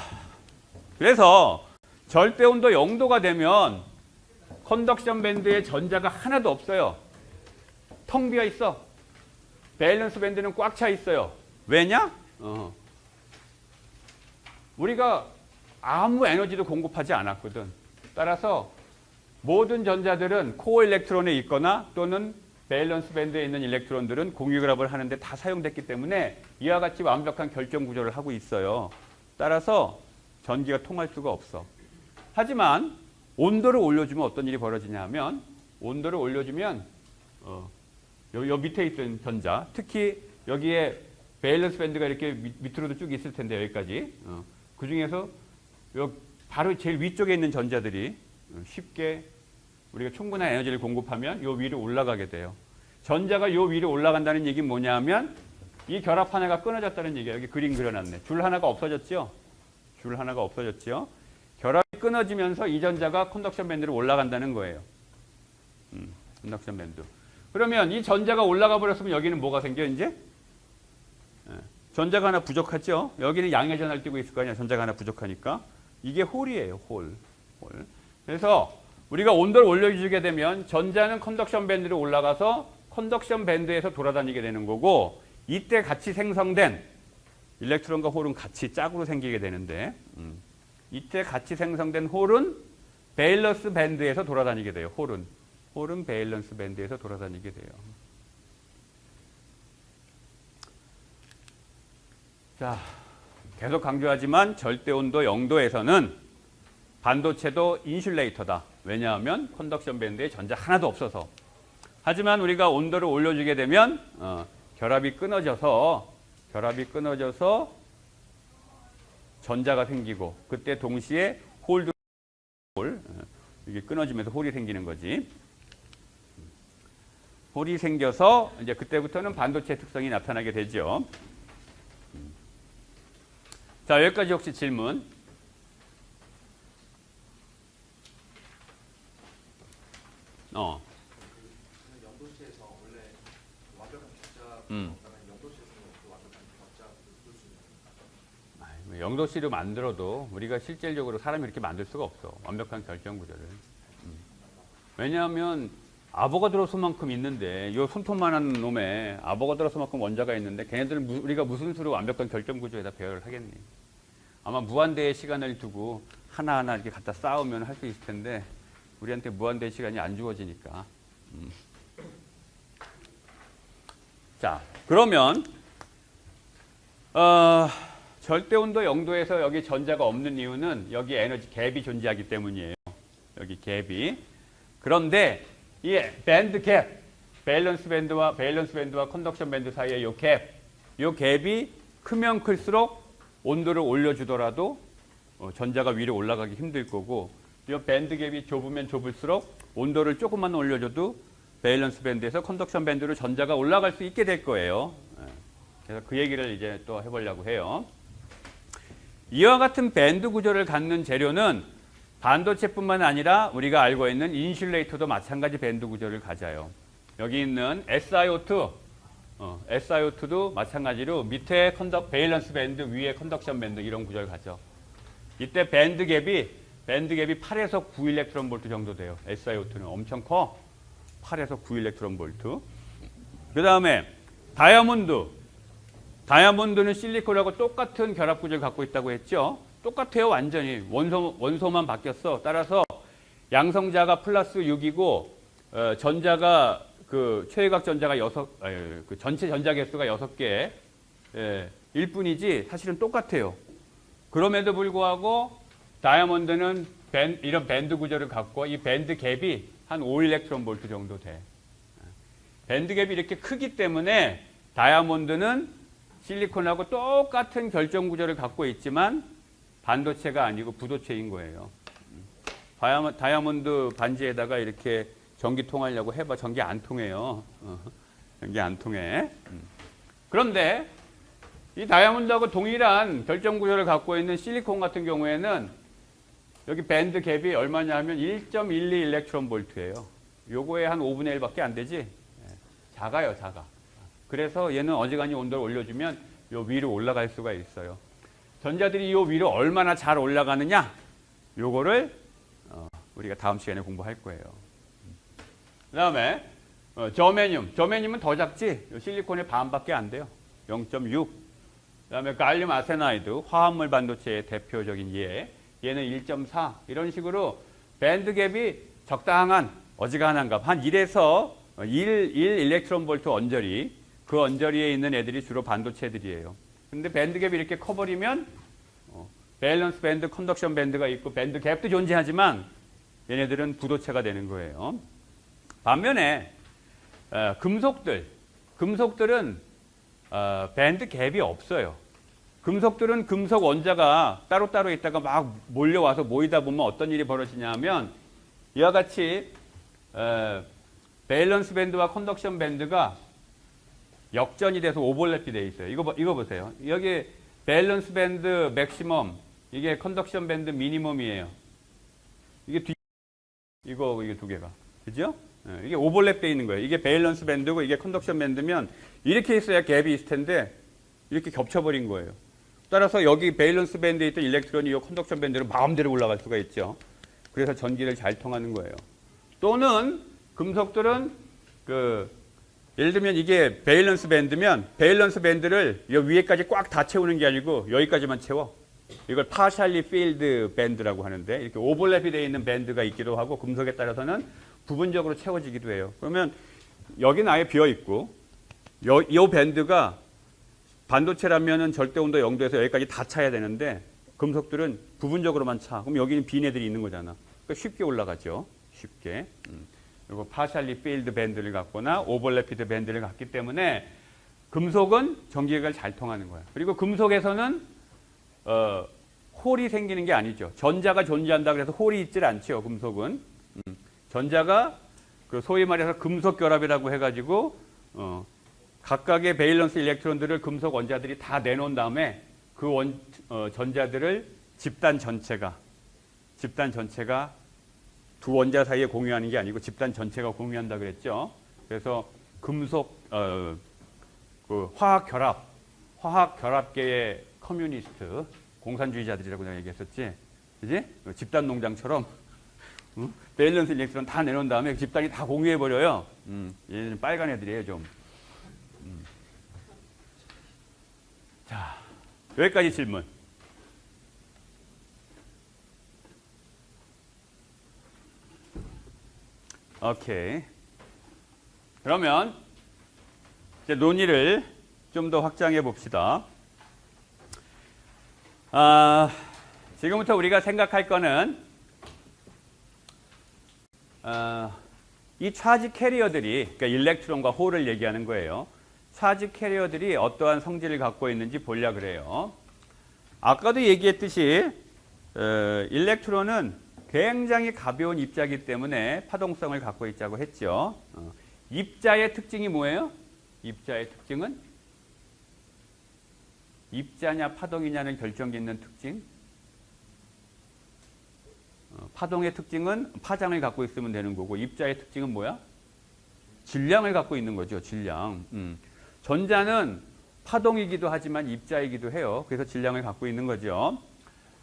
그래서 절대온도 0도가 되면 컨덕션 밴드에 전자가 하나도 없어요. 텅 비어 있어. 밸런스 밴드는 꽉 차 있어요. 왜냐? 우리가 아무 에너지도 공급하지 않았거든. 따라서 모든 전자들은 코어 일렉트론에 있거나 또는 밸런스 밴드에 있는 일렉트론들은 공유결합을 하는데 다 사용됐기 때문에 이와 같이 완벽한 결정 구조를 하고 있어요. 따라서 전기가 통할 수가 없어. 하지만 온도를 올려주면 어떤 일이 벌어지냐 하면 온도를 올려주면 요 밑에 있던 전자, 특히 여기에 밸런스 밴드가 이렇게 밑으로도 쭉 있을 텐데 여기까지 그 중에서 바로 제일 위쪽에 있는 전자들이 쉽게 우리가 충분한 에너지를 공급하면 요 위로 올라가게 돼요. 전자가 요 위로 올라간다는 얘기는 뭐냐면 이 결합 하나가 끊어졌다는 얘기예요. 여기 그림 그려놨네. 줄 하나가 없어졌죠? 줄 하나가 없어졌죠? 결합이 끊어지면서 이 전자가 컨덕션 밴드로 올라간다는 거예요. 컨덕션 밴드. 그러면 이 전자가 올라가 버렸으면 여기는 뭐가 생겨 이제? 전자가 하나 부족하죠? 여기는 양의 전하를 띄고 있을 거 아니야. 전자가 하나 부족하니까. 이게 홀이에요. 홀. 그래서 우리가 온도를 올려주게 되면 전자는 컨덕션 밴드로 올라가서 컨덕션 밴드에서 돌아다니게 되는 거고 이때 같이 생성된 일렉트론과 홀은 같이 짝으로 생기게 되는데 이때 같이 생성된 홀은 밸런스 밴드에서 돌아다니게 돼요. 홀은 밸런스 밴드에서 돌아다니게 돼요. 자, 계속 강조하지만 절대 온도 0도에서는 반도체도 인슐레이터다. 왜냐하면 컨덕션 밴드에 전자 하나도 없어서. 하지만 우리가 온도를 올려주게 되면 결합이 끊어져서 전자가 생기고 그때 동시에 홀 이게 끊어지면서 홀이 생기는 거지. 홀이 생겨서 이제 그때부터는 반도체 특성이 나타나게 되죠. 자, 여기까지 혹시 질문? 영도시에서 원래 완벽한 격자 없다면 영도시에서는 완벽한 격자 볼 수 있는. 영도시로 만들어도 우리가 실질적으로 사람이 이렇게 만들 수가 없어. 완벽한 결정 구조를. 왜냐하면 아보가드로수만큼 있는데 요 손톱만한 놈에 아보가드로수만큼 원자가 있는데 걔네들은 우리가 무슨 수로 완벽한 결정 구조에다 배열을 하겠니? 아마 무한대의 시간을 두고 하나하나 이렇게 갖다 쌓으면 할 수 있을 텐데 우리한테 무한대의 시간이 안 주어지니까. 자, 그러면 절대온도 0도에서 여기 전자가 없는 이유는 여기 에너지 갭이 존재하기 때문이에요. 여기 갭이. 그런데 이 밴드 갭, 밸런스 밴드와 컨덕션 밴드 사이의 요 갭이 크면 클수록 온도를 올려주더라도 전자가 위로 올라가기 힘들 거고 이 밴드 갭이 좁으면 좁을수록 온도를 조금만 올려줘도 밸런스 밴드에서 컨덕션 밴드로 전자가 올라갈 수 있게 될 거예요. 그래서 그 얘기를 이제 또 해보려고 해요. 이와 같은 밴드 구조를 갖는 재료는 반도체뿐만 아니라 우리가 알고 있는 인슐레이터도 마찬가지 밴드 구조를 가져요. 여기 있는 SiO2도 마찬가지로 밑에 밸런스 밴드, 위에 컨덕션 밴드 이런 구조를 가져. 이때 밴드 갭이 8에서 9 일렉트론 볼트 정도 돼요. SiO2는 엄청 커. 8에서 9 일렉트론 볼트. 그 다음에 다이아몬드는 실리콘하고 똑같은 결합 구조를 갖고 있다고 했죠. 똑같아요. 완전히. 원소만 바뀌었어. 따라서 양성자가 플러스 6이고 전자가 최외곽 전자가 전체 전자 개수가 6개 일 뿐이지 사실은 똑같아요. 그럼에도 불구하고 다이아몬드는 이런 밴드 구조를 갖고 이 밴드 갭이 한 5 일렉트론 볼트 정도 돼. 밴드 갭이 이렇게 크기 때문에 다이아몬드는 실리콘하고 똑같은 결정 구조를 갖고 있지만 반도체가 아니고 부도체인 거예요. 다이아몬드 반지에다가 이렇게 전기 통하려고 해봐. 전기 안 통해요. 전기 안 통해. 그런데 이 다이아몬드하고 동일한 결정 구조를 갖고 있는 실리콘 같은 경우에는 여기 밴드 갭이 얼마냐 하면 1.12 일렉트론 볼트예요. 요거에 한 5분의 1밖에 안 되지? 작아요, 작아. 그래서 얘는 어지간히 온도를 올려주면 요 위로 올라갈 수가 있어요. 전자들이 요 위로 얼마나 잘 올라가느냐? 요거를 우리가 다음 시간에 공부할 거예요. 그 다음에 저메늄은 더 작지? 실리콘의 반밖에 안 돼요. 0.6. 그 다음에 갈륨 아세나이드, 화합물 반도체의 대표적인 얘는 1.4. 이런 식으로 밴드 갭이 적당한 어지간한 값, 한 1에서 1 일렉트론 볼트 언저리, 그 언저리에 있는 애들이 주로 반도체들이에요. 근데 밴드갭이 이렇게 커버리면 밸런스 밴드, 컨덕션 밴드가 있고 밴드 갭도 존재하지만 얘네들은 부도체가 되는 거예요. 반면에 금속들은 밴드 갭이 없어요. 금속들은 금속 원자가 따로따로 있다가 막 몰려와서 모이다 보면 어떤 일이 벌어지냐 하면 이와 같이 밸런스 밴드와 컨덕션 밴드가 역전이 돼서 오버랩이 돼 있어요. 이거 보세요. 여기 밸런스 밴드 맥시멈, 이게 컨덕션 밴드 미니멈이에요. 이게 두 개가. 그죠? 이게 오버랩 돼 있는 거예요. 이게 밸런스 밴드고 이게 컨덕션 밴드면 이렇게 있어야 갭이 있을 텐데 이렇게 겹쳐버린 거예요. 따라서 여기 밸런스 밴드에 있던 일렉트론이 이 컨덕션 밴드로 마음대로 올라갈 수가 있죠. 그래서 전기를 잘 통하는 거예요. 또는 금속들은 예를 들면 이게 밸런스 밴드면 밸런스 밴드를 이 위에까지 꽉 다 채우는 게 아니고 여기까지만 채워. 이걸 partially filled 밴드라고 하는데 이렇게 오버랩이 되어 있는 밴드가 있기도 하고 금속에 따라서는 부분적으로 채워지기도 해요. 그러면 여기는 아예 비어 있고 이 밴드가 반도체라면은 절대 온도 0도에서 여기까지 다 차야 되는데 금속들은 부분적으로만 차. 그럼 여기는 빈 애들이 있는 거잖아. 그러니까 쉽게 올라가죠. 쉽게. 그리고 partially filled 밴드를 갖거나 overlapped 밴드를 갖기 때문에 금속은 전기가 잘 통하는 거야. 그리고 금속에서는 홀이 생기는 게 아니죠. 전자가 존재한다 그래서 홀이 있질 않죠. 금속은. 전자가 소위 말해서 금속 결합이라고 해가지고 각각의 밸런스 일렉트론들을 금속 원자들이 다 내놓은 다음에 그 전자들을 집단 전체가 두 원자 사이에 공유하는 게 아니고 집단 전체가 공유한다 그랬죠. 그래서 금속 화학 결합계의 커뮤니스트 공산주의자들이라고 내가 얘기했었지, 그지? 집단 농장처럼 밸런스 일렉트론 다 내놓은 다음에 집단이 다 공유해 버려요. 얘는 빨간 애들이에요 좀. 자, 여기까지 질문. 오케이. 그러면 이제 논의를 좀 더 확장해 봅시다. 지금부터 우리가 생각할 거는 이 차지 캐리어들이, 그러니까 일렉트론과 홀을 얘기하는 거예요. 차지 캐리어들이 어떠한 성질을 갖고 있는지 보려고 그래요. 아까도 얘기했듯이 일렉트론은 굉장히 가벼운 입자이기 때문에 파동성을 갖고 있다고 했죠. 입자의 특징이 뭐예요? 입자의 특징은 입자냐 파동이냐는 결정짓는 특징. 파동의 특징은 파장을 갖고 있으면 되는 거고 입자의 특징은 뭐야? 질량을 갖고 있는 거죠. 질량. 전자는 파동이기도 하지만 입자이기도 해요. 그래서 질량을 갖고 있는 거죠.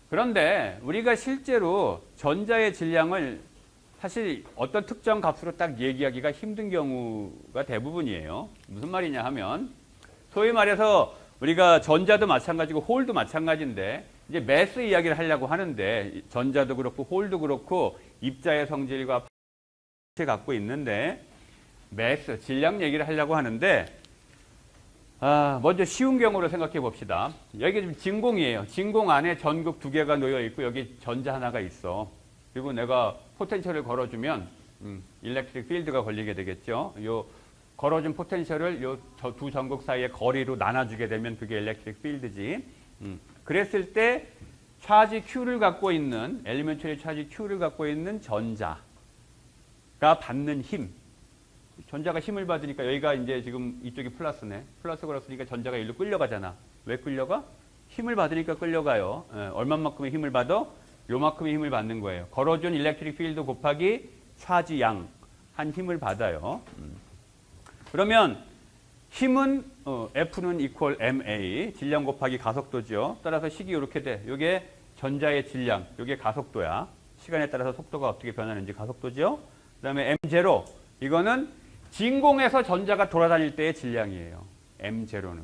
그런데 우리가 실제로 전자의 질량을 사실 어떤 특정 값으로 딱 얘기하기가 힘든 경우가 대부분이에요. 무슨 말이냐 하면 소위 말해서 우리가 전자도 마찬가지고 홀도 마찬가지인데 이제 매스 이야기를 하려고 하는데 전자도 그렇고 홀도 그렇고 입자의 성질과 갖고 있는데 매스, 질량 얘기를 하려고 하는데 먼저 쉬운 경우로 생각해 봅시다. 여기 지금 진공이에요. 진공 안에 전극 두 개가 놓여 있고 여기 전자 하나가 있어. 그리고 내가 포텐셜을 걸어주면 일렉트릭 필드가 걸리게 되겠죠. 요 걸어준 포텐셜을 요 두 전극 사이의 거리로 나눠주게 되면 그게 일렉트릭 필드지. 그랬을 때 차지 Q를 갖고 있는 엘리멘터리 차지 Q를 갖고 있는 전자가 받는 힘. 전자가 힘을 받으니까 여기가 이제 지금 이쪽이 플러스네. 플러스 걸었으니까 전자가 일로 끌려가잖아. 왜 끌려가? 힘을 받으니까 끌려가요. 얼마만큼의 힘을 받아? 요만큼의 힘을 받는 거예요. 걸어준 일렉트릭 필드 곱하기 차지 양 한 힘을 받아요. 그러면 힘은 F는 equal ma, 질량 곱하기 가속도죠. 따라서 식이 이렇게 돼. 이게 전자의 질량, 이게 가속도야. 시간에 따라서 속도가 어떻게 변하는지 가속도죠. 그 다음에 m0, 이거는 진공에서 전자가 돌아다닐 때의 질량이에요. m0는.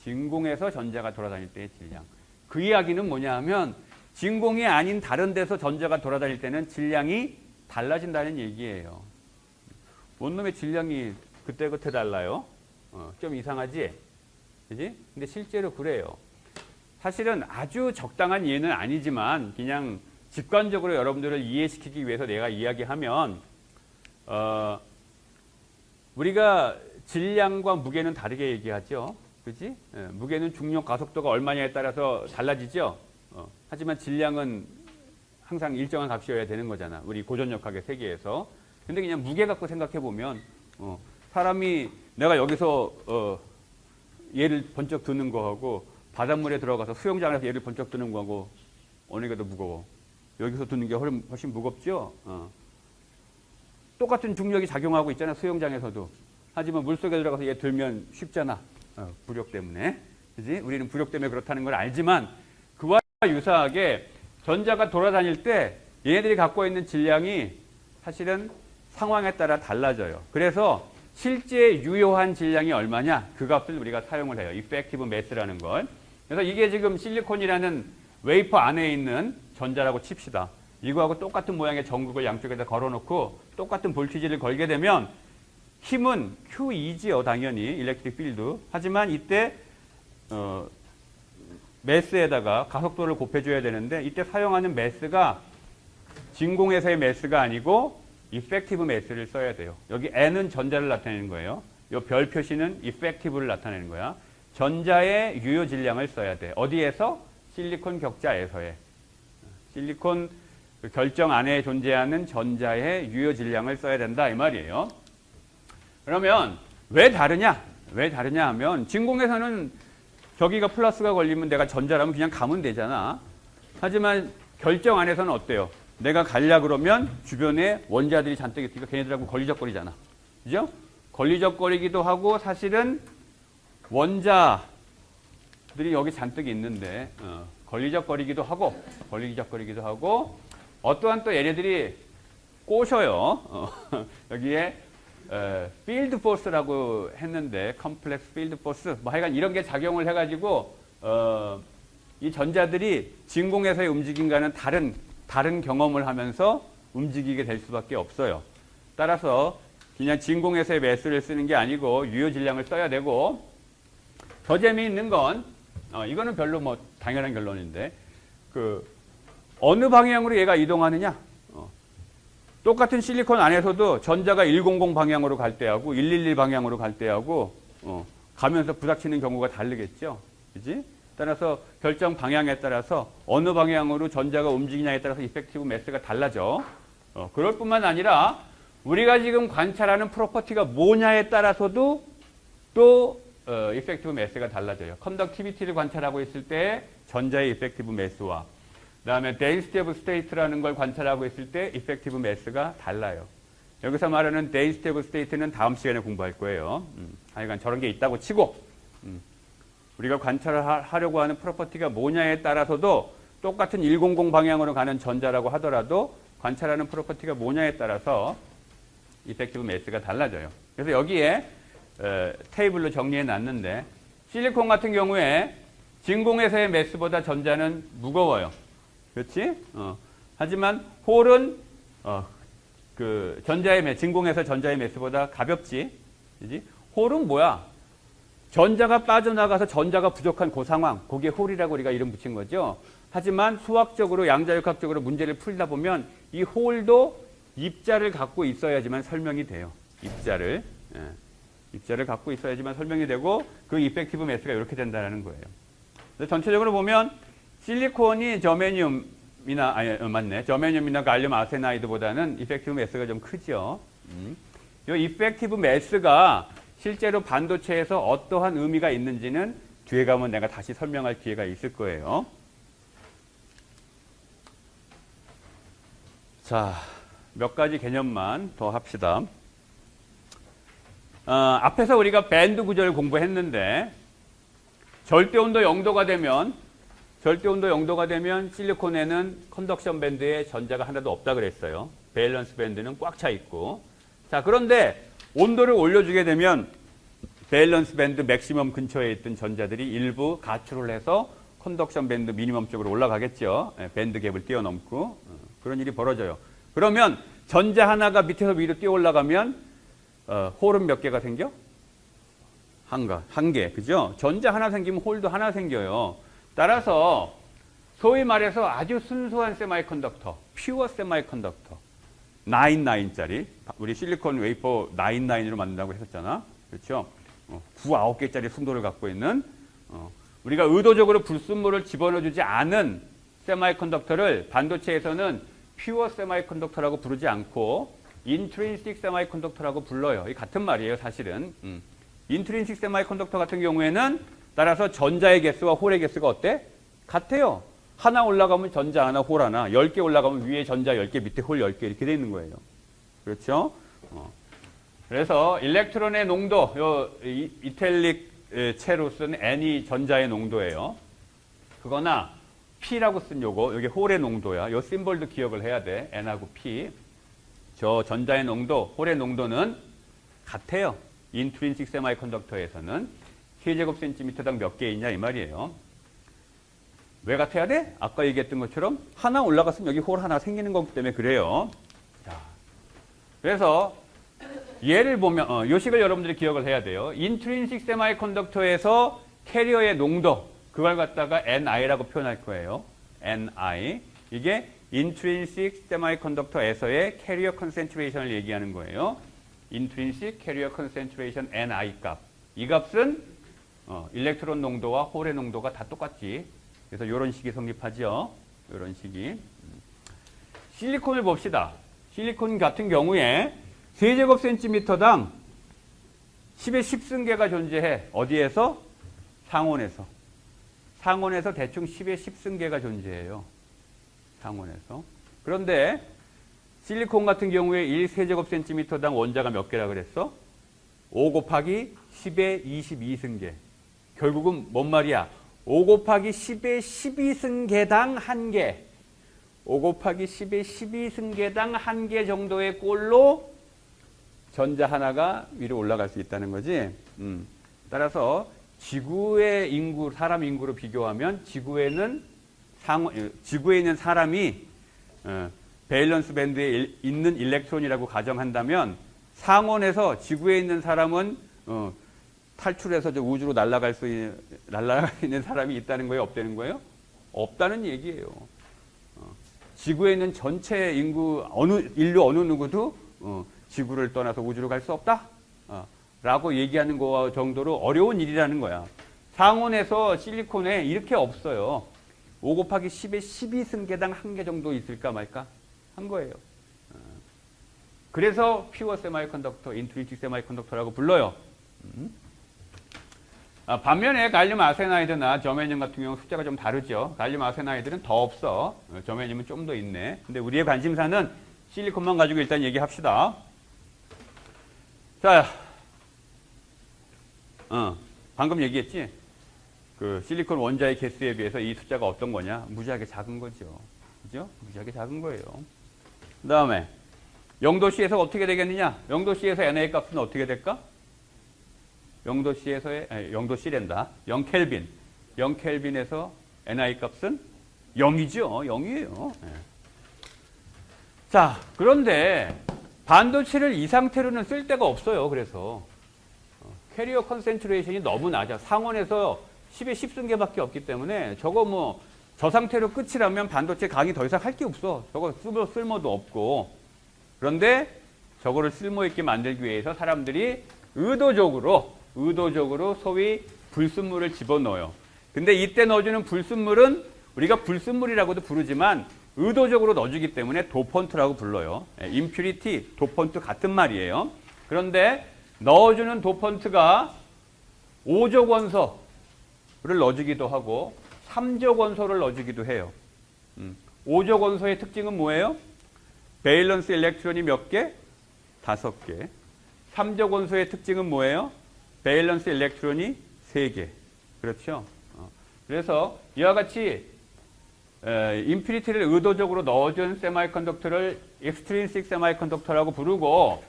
진공에서 전자가 돌아다닐 때의 질량. 그 이야기는 뭐냐 하면 진공이 아닌 다른 데서 전자가 돌아다닐 때는 질량이 달라진다는 얘기예요. 원룸의 질량이 그때그때 달라요. 좀 이상하지? 그지? 근데 실제로 그래요. 사실은 아주 적당한 이해는 아니지만 그냥 직관적으로 여러분들을 이해시키기 위해서 내가 이야기하면 우리가 질량과 무게는 다르게 얘기하죠. 그지? 무게는 중력 가속도가 얼마냐에 따라서 달라지죠. 하지만 질량은 항상 일정한 값이어야 되는 거잖아. 우리 고전역학의 세계에서. 근데 그냥 무게 갖고 생각해 보면 사람이 내가 여기서 얘를 번쩍 드는 거하고 바닷물에 들어가서 수영장에서 얘를 번쩍 드는 거하고 어느 게 더 무거워? 여기서 드는 게 훨씬 무겁죠? 똑같은 중력이 작용하고 있잖아, 수영장에서도. 하지만 물속에 들어가서 얘 들면 쉽잖아. 부력 때문에. 그지? 우리는 부력 때문에 그렇다는 걸 알지만 그와 유사하게 전자가 돌아다닐 때 얘네들이 갖고 있는 질량이 사실은 상황에 따라 달라져요. 그래서 실제 유효한 질량이 얼마냐? 그 값을 우리가 사용을 해요. effective mass라는 걸. 그래서 이게 지금 실리콘이라는 웨이퍼 안에 있는 전자라고 칩시다. 이거하고 똑같은 모양의 전극을 양쪽에다 걸어놓고 똑같은 볼티지를 걸게 되면 힘은 QE지요, 당연히 일렉트릭 필드. 하지만 이때 매스에다가 가속도를 곱해줘야 되는데 이때 사용하는 매스가 진공에서의 매스가 아니고 이펙티브 매스를 써야 돼요. 여기 N은 전자를 나타내는 거예요. 이 별 표시는 이펙티브를 나타내는 거야. 전자의 유효 질량을 써야 돼. 어디에서? 실리콘 격자에서의. 실리콘 결정 안에 존재하는 전자의 유효 질량을 써야 된다 이 말이에요. 그러면 왜 다르냐? 왜 다르냐 하면 진공에서는 저기가 플러스가 걸리면 내가 전자라면 그냥 가면 되잖아. 하지만 결정 안에서는 어때요? 내가 가려 그러면 주변에 원자들이 잔뜩 있으니까 걔네들하고 걸리적거리잖아. 그죠? 걸리적거리기도 하고 사실은 원자들이 여기 잔뜩 있는데 걸리적거리기도 하고 어떠한 또 얘네들이 꼬셔요. 여기에 필드 포스라고 했는데 컴플렉스 필드 포스 뭐 하여간 이런 게 작용을 해가지고 이 전자들이 진공에서의 움직임과는 다른 경험을 하면서 움직이게 될 수밖에 없어요. 따라서 그냥 진공에서의 매스를 쓰는 게 아니고 유효 질량을 써야 되고 더 재미있는 건 이거는 별로 뭐 당연한 결론인데 어느 방향으로 얘가 이동하느냐? 똑같은 실리콘 안에서도 전자가 100 방향으로 갈 때하고 111 방향으로 갈 때하고 가면서 부닥치는 경우가 다르겠죠. 그지? 따라서 결정 방향에 따라서 어느 방향으로 전자가 움직이냐에 따라서 이펙티브 매스가 달라져. 그럴 뿐만 아니라 우리가 지금 관찰하는 프로퍼티가 뭐냐에 따라서도 또 이펙티브 매스가 달라져요. 컨덕티비티를 관찰하고 있을 때 전자의 이펙티브 매스와 그다음에 density of state라는 걸 관찰하고 있을 때 이펙티브 매스가 달라요. 여기서 말하는 density of state는 다음 시간에 공부할 거예요. 하여간 저런 게 있다고 치고 우리가 관찰하려고 하는 프로퍼티가 뭐냐에 따라서도 똑같은 100 방향으로 가는 전자라고 하더라도 관찰하는 프로퍼티가 뭐냐에 따라서 이펙티브 매스가 달라져요. 그래서 여기에 테이블로 정리해 놨는데 실리콘 같은 경우에 진공에서의 매스보다 전자는 무거워요. 그렇지? 하지만 홀은 진공에서 전자의 매스보다 가볍지. 그지? 홀은 뭐야? 전자가 빠져나가서 전자가 부족한 그 상황, 그게 홀이라고 우리가 이름 붙인 거죠. 하지만 수학적으로 양자역학적으로 문제를 풀다 보면 이 홀도 입자를 갖고 있어야지만 설명이 돼요. 입자를 갖고 있어야지만 설명이 되고 그 이펙티브 매스가 이렇게 된다는 거예요. 전체적으로 보면 실리콘이 저메늄이나 갈륨 아세나이드보다는 이펙티브 매스가 좀 크죠. 이 이펙티브 매스가 실제로 반도체에서 어떠한 의미가 있는지는 뒤에 가면 내가 다시 설명할 기회가 있을 거예요. 자, 몇 가지 개념만 더 합시다. 앞에서 우리가 밴드 구조를 공부했는데 절대온도 0도가 되면 실리콘에는 컨덕션 밴드에 전자가 하나도 없다 그랬어요. 밸런스 밴드는 꽉 차 있고. 자, 그런데 온도를 올려주게 되면 밸런스 밴드 맥시멈 근처에 있던 전자들이 일부 가출을 해서 컨덕션 밴드 미니멈 쪽으로 올라가겠죠. 밴드 갭을 뛰어넘고 그런 일이 벌어져요. 그러면 전자 하나가 밑에서 위로 뛰어 올라가면 홀은 몇 개가 생겨? 한 개, 그죠? 전자 하나 생기면 홀도 하나 생겨요. 따라서 소위 말해서 아주 순수한 세마이컨덕터, 퓨어 세마이컨덕터, 99짜리, 우리 실리콘 웨이퍼 99으로 만든다고 했었잖아. 그렇죠? 9, 9개짜리 순도를 갖고 있는 우리가 의도적으로 불순물을 집어넣어주지 않은 세마이컨덕터를 반도체에서는 퓨어 세마이컨덕터라고 부르지 않고 인트린식 세마이컨덕터라고 불러요. 이 같은 말이에요, 사실은. 인트린식 세마이컨덕터 같은 경우에는 따라서 전자의 개수와 홀의 개수가 어때? 같아요. 하나 올라가면 전자 하나, 홀 하나. 10개 올라가면 위에 전자 10개, 밑에 홀 10개 이렇게 돼 있는 거예요. 그렇죠? 그래서 일렉트론의 농도, 요 이탈릭 채로 쓴 N이 전자의 농도예요. 그거나 P라고 쓴 요거, 여기 홀의 농도야. 요 심볼도 기억을 해야 돼. N하고 P. 저 전자의 농도, 홀의 농도는 같아요. 인트린식 세마이컨덕터에서는 K제곱센티미터당 몇 개 있냐 이 말이에요. 왜 같아야 돼? 아까 얘기했던 것처럼 하나 올라갔으면 여기 홀 하나 생기는 거기 때문에 그래요. 자, 그래서 예를 보면 요식을 여러분들이 기억을 해야 돼요. 인트린식 세마이컨덕터에서 캐리어의 농도 그걸 갖다가 NI라고 표현할 거예요. NI 이게 인트린식 세마이컨덕터에서의 캐리어 컨센트레이션을 얘기하는 거예요. 인트린식 캐리어 컨센트레이션 NI 값. 이 값은 일렉트론 농도와 홀의 농도가 다 똑같지. 그래서 이런 식이 성립하죠. 이런 식이. 실리콘을 봅시다. 실리콘 같은 경우에 세제곱센티미터당 10의 10승계가 존재해. 어디에서? 상온에서. 상온에서 대충 10의 10승계가 존재해요. 상온에서. 그런데 실리콘 같은 경우에 1세제곱센티미터당 원자가 몇 개라 그랬어? 5 곱하기 10의 22승계. 결국은 뭔 말이야? 5 곱하기 10의 12승계당 1개. 5 곱하기 10의 12승계당 1개 정도의 꼴로 전자 하나가 위로 올라갈 수 있다는 거지. 따라서 지구의 인구, 사람 인구로 비교하면 지구에 있는 사람이 밸런스 밴드에 있는 일렉트론이라고 가정한다면 상온에서 지구에 있는 사람은 탈출해서 저 우주로 날아갈 수 있는 사람이 있다는 거예요? 없다는 거예요? 없다는 얘기예요. 지구에 있는 전체 인구 인류 어느 누구도 지구를 떠나서 우주로 갈 수 없다? 라고 얘기하는 거 정도로 어려운 일이라는 거야. 상온에서 실리콘에 이렇게 없어요. 5 곱하기 10의 12승계당 1개 정도 있을까 말까 한 거예요. 그래서 퓨어 세마이컨덕터, 인트린식 세마이컨덕터라고 불러요. 반면에 갈륨 아세나이드나 저메늄 같은 경우 숫자가 좀 다르죠. 갈륨 아세나이드는 더 없어. 저메늄은 좀 더 있네. 근데 우리의 관심사는 실리콘만 가지고 일단 얘기합시다. 자, 방금 얘기했지? 그 실리콘 원자의 개수에 비해서 이 숫자가 어떤 거냐? 무지하게 작은 거죠. 그죠? 무지하게 작은 거예요. 그 다음에 0도씨에서 어떻게 되겠느냐? 0도씨에서 NA 값은 어떻게 될까? 0도씨란다. 0켈빈. 0켈빈에서 NI 값은 0이죠. 0이에요. 네. 자, 그런데 반도체를 이 상태로는 쓸 데가 없어요. 그래서 캐리어 컨센트레이션이 너무 낮아. 상온에서 10의 10승계밖에 없기 때문에 저거 저 상태로 끝이라면 반도체 강의 더 이상 할 게 없어. 저거 쓸모도 없고. 그런데 저거를 쓸모있게 만들기 위해서 사람들이 의도적으로 소위 불순물을 집어넣어요. 근데 이때 넣어주는 불순물은 우리가 불순물이라고도 부르지만 의도적으로 넣어주기 때문에 도펀트라고 불러요. 임퓨리티, 도펀트 같은 말이에요. 그런데 넣어주는 도펀트가 5족 원소를 넣어주기도 하고 3족 원소를 넣어주기도 해요. 5족 원소의 특징은 뭐예요? 밸런스 일렉트론이 몇 개? 5개. 3족 원소의 특징은 뭐예요? 밸런스 일렉트론이 3개. 그렇죠? 그래서 이와 같이 임퓨리티를 의도적으로 넣어준 세마이컨덕터를 익스트린식 세마이컨덕터라고 부르고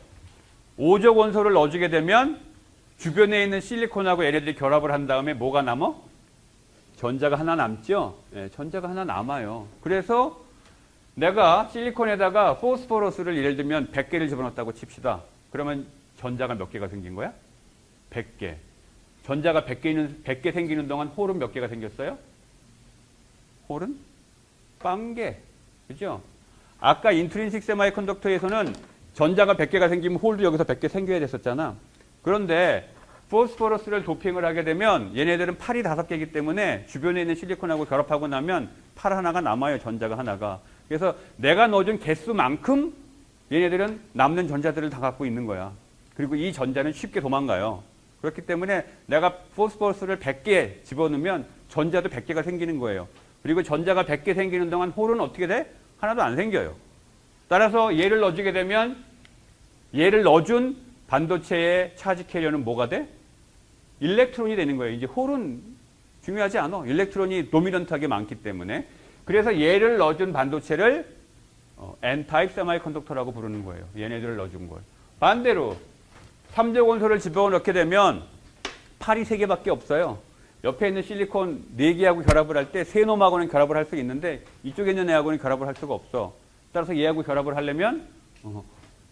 5족 원소를 넣어주게 되면 주변에 있는 실리콘하고 얘네들이 결합을 한 다음에 뭐가 남아? 전자가 하나 남죠? 네, 전자가 하나 남아요. 그래서 내가 실리콘에다가 포스포러스를 예를 들면 100개를 집어넣었다고 칩시다. 그러면 전자가 몇 개가 생긴 거야? 100개. 전자가 100개 생기는 동안 홀은 몇 개가 생겼어요? 홀은 0개. 그죠? 아까 인트린식 세마이컨덕터에서는 전자가 100개가 생기면 홀도 여기서 100개 생겨야 됐었잖아. 그런데 포스포러스를 도핑을 하게 되면 얘네들은 팔이 5개이기 때문에 주변에 있는 실리콘하고 결합하고 나면 팔 하나가 남아요. 전자가 하나가. 그래서 내가 넣어준 개수만큼 얘네들은 남는 전자들을 다 갖고 있는 거야. 그리고 이 전자는 쉽게 도망가요. 그렇기 때문에 내가 포스포러스를 100개 집어넣으면 전자도 100개가 생기는 거예요. 그리고 전자가 100개 생기는 동안 홀은 어떻게 돼? 하나도 안 생겨요. 따라서 얘를 넣어주게 되면 얘를 넣어준 반도체의 차지 캐리어는 뭐가 돼? 일렉트론이 되는 거예요. 이제 홀은 중요하지 않아. 일렉트론이 도미넌트하게 많기 때문에. 그래서 얘를 넣어준 반도체를 N-타입 세마이컨덕터라고 부르는 거예요. 얘네들을 넣어준 걸. 반대로 3적 원소를 집어넣게 되면 팔이 3개밖에 없어요. 옆에 있는 실리콘 4개하고 결합을 할 때 세 놈하고는 결합을 할 수 있는데 이쪽에 있는 애하고는 결합을 할 수가 없어. 따라서 얘하고 결합을 하려면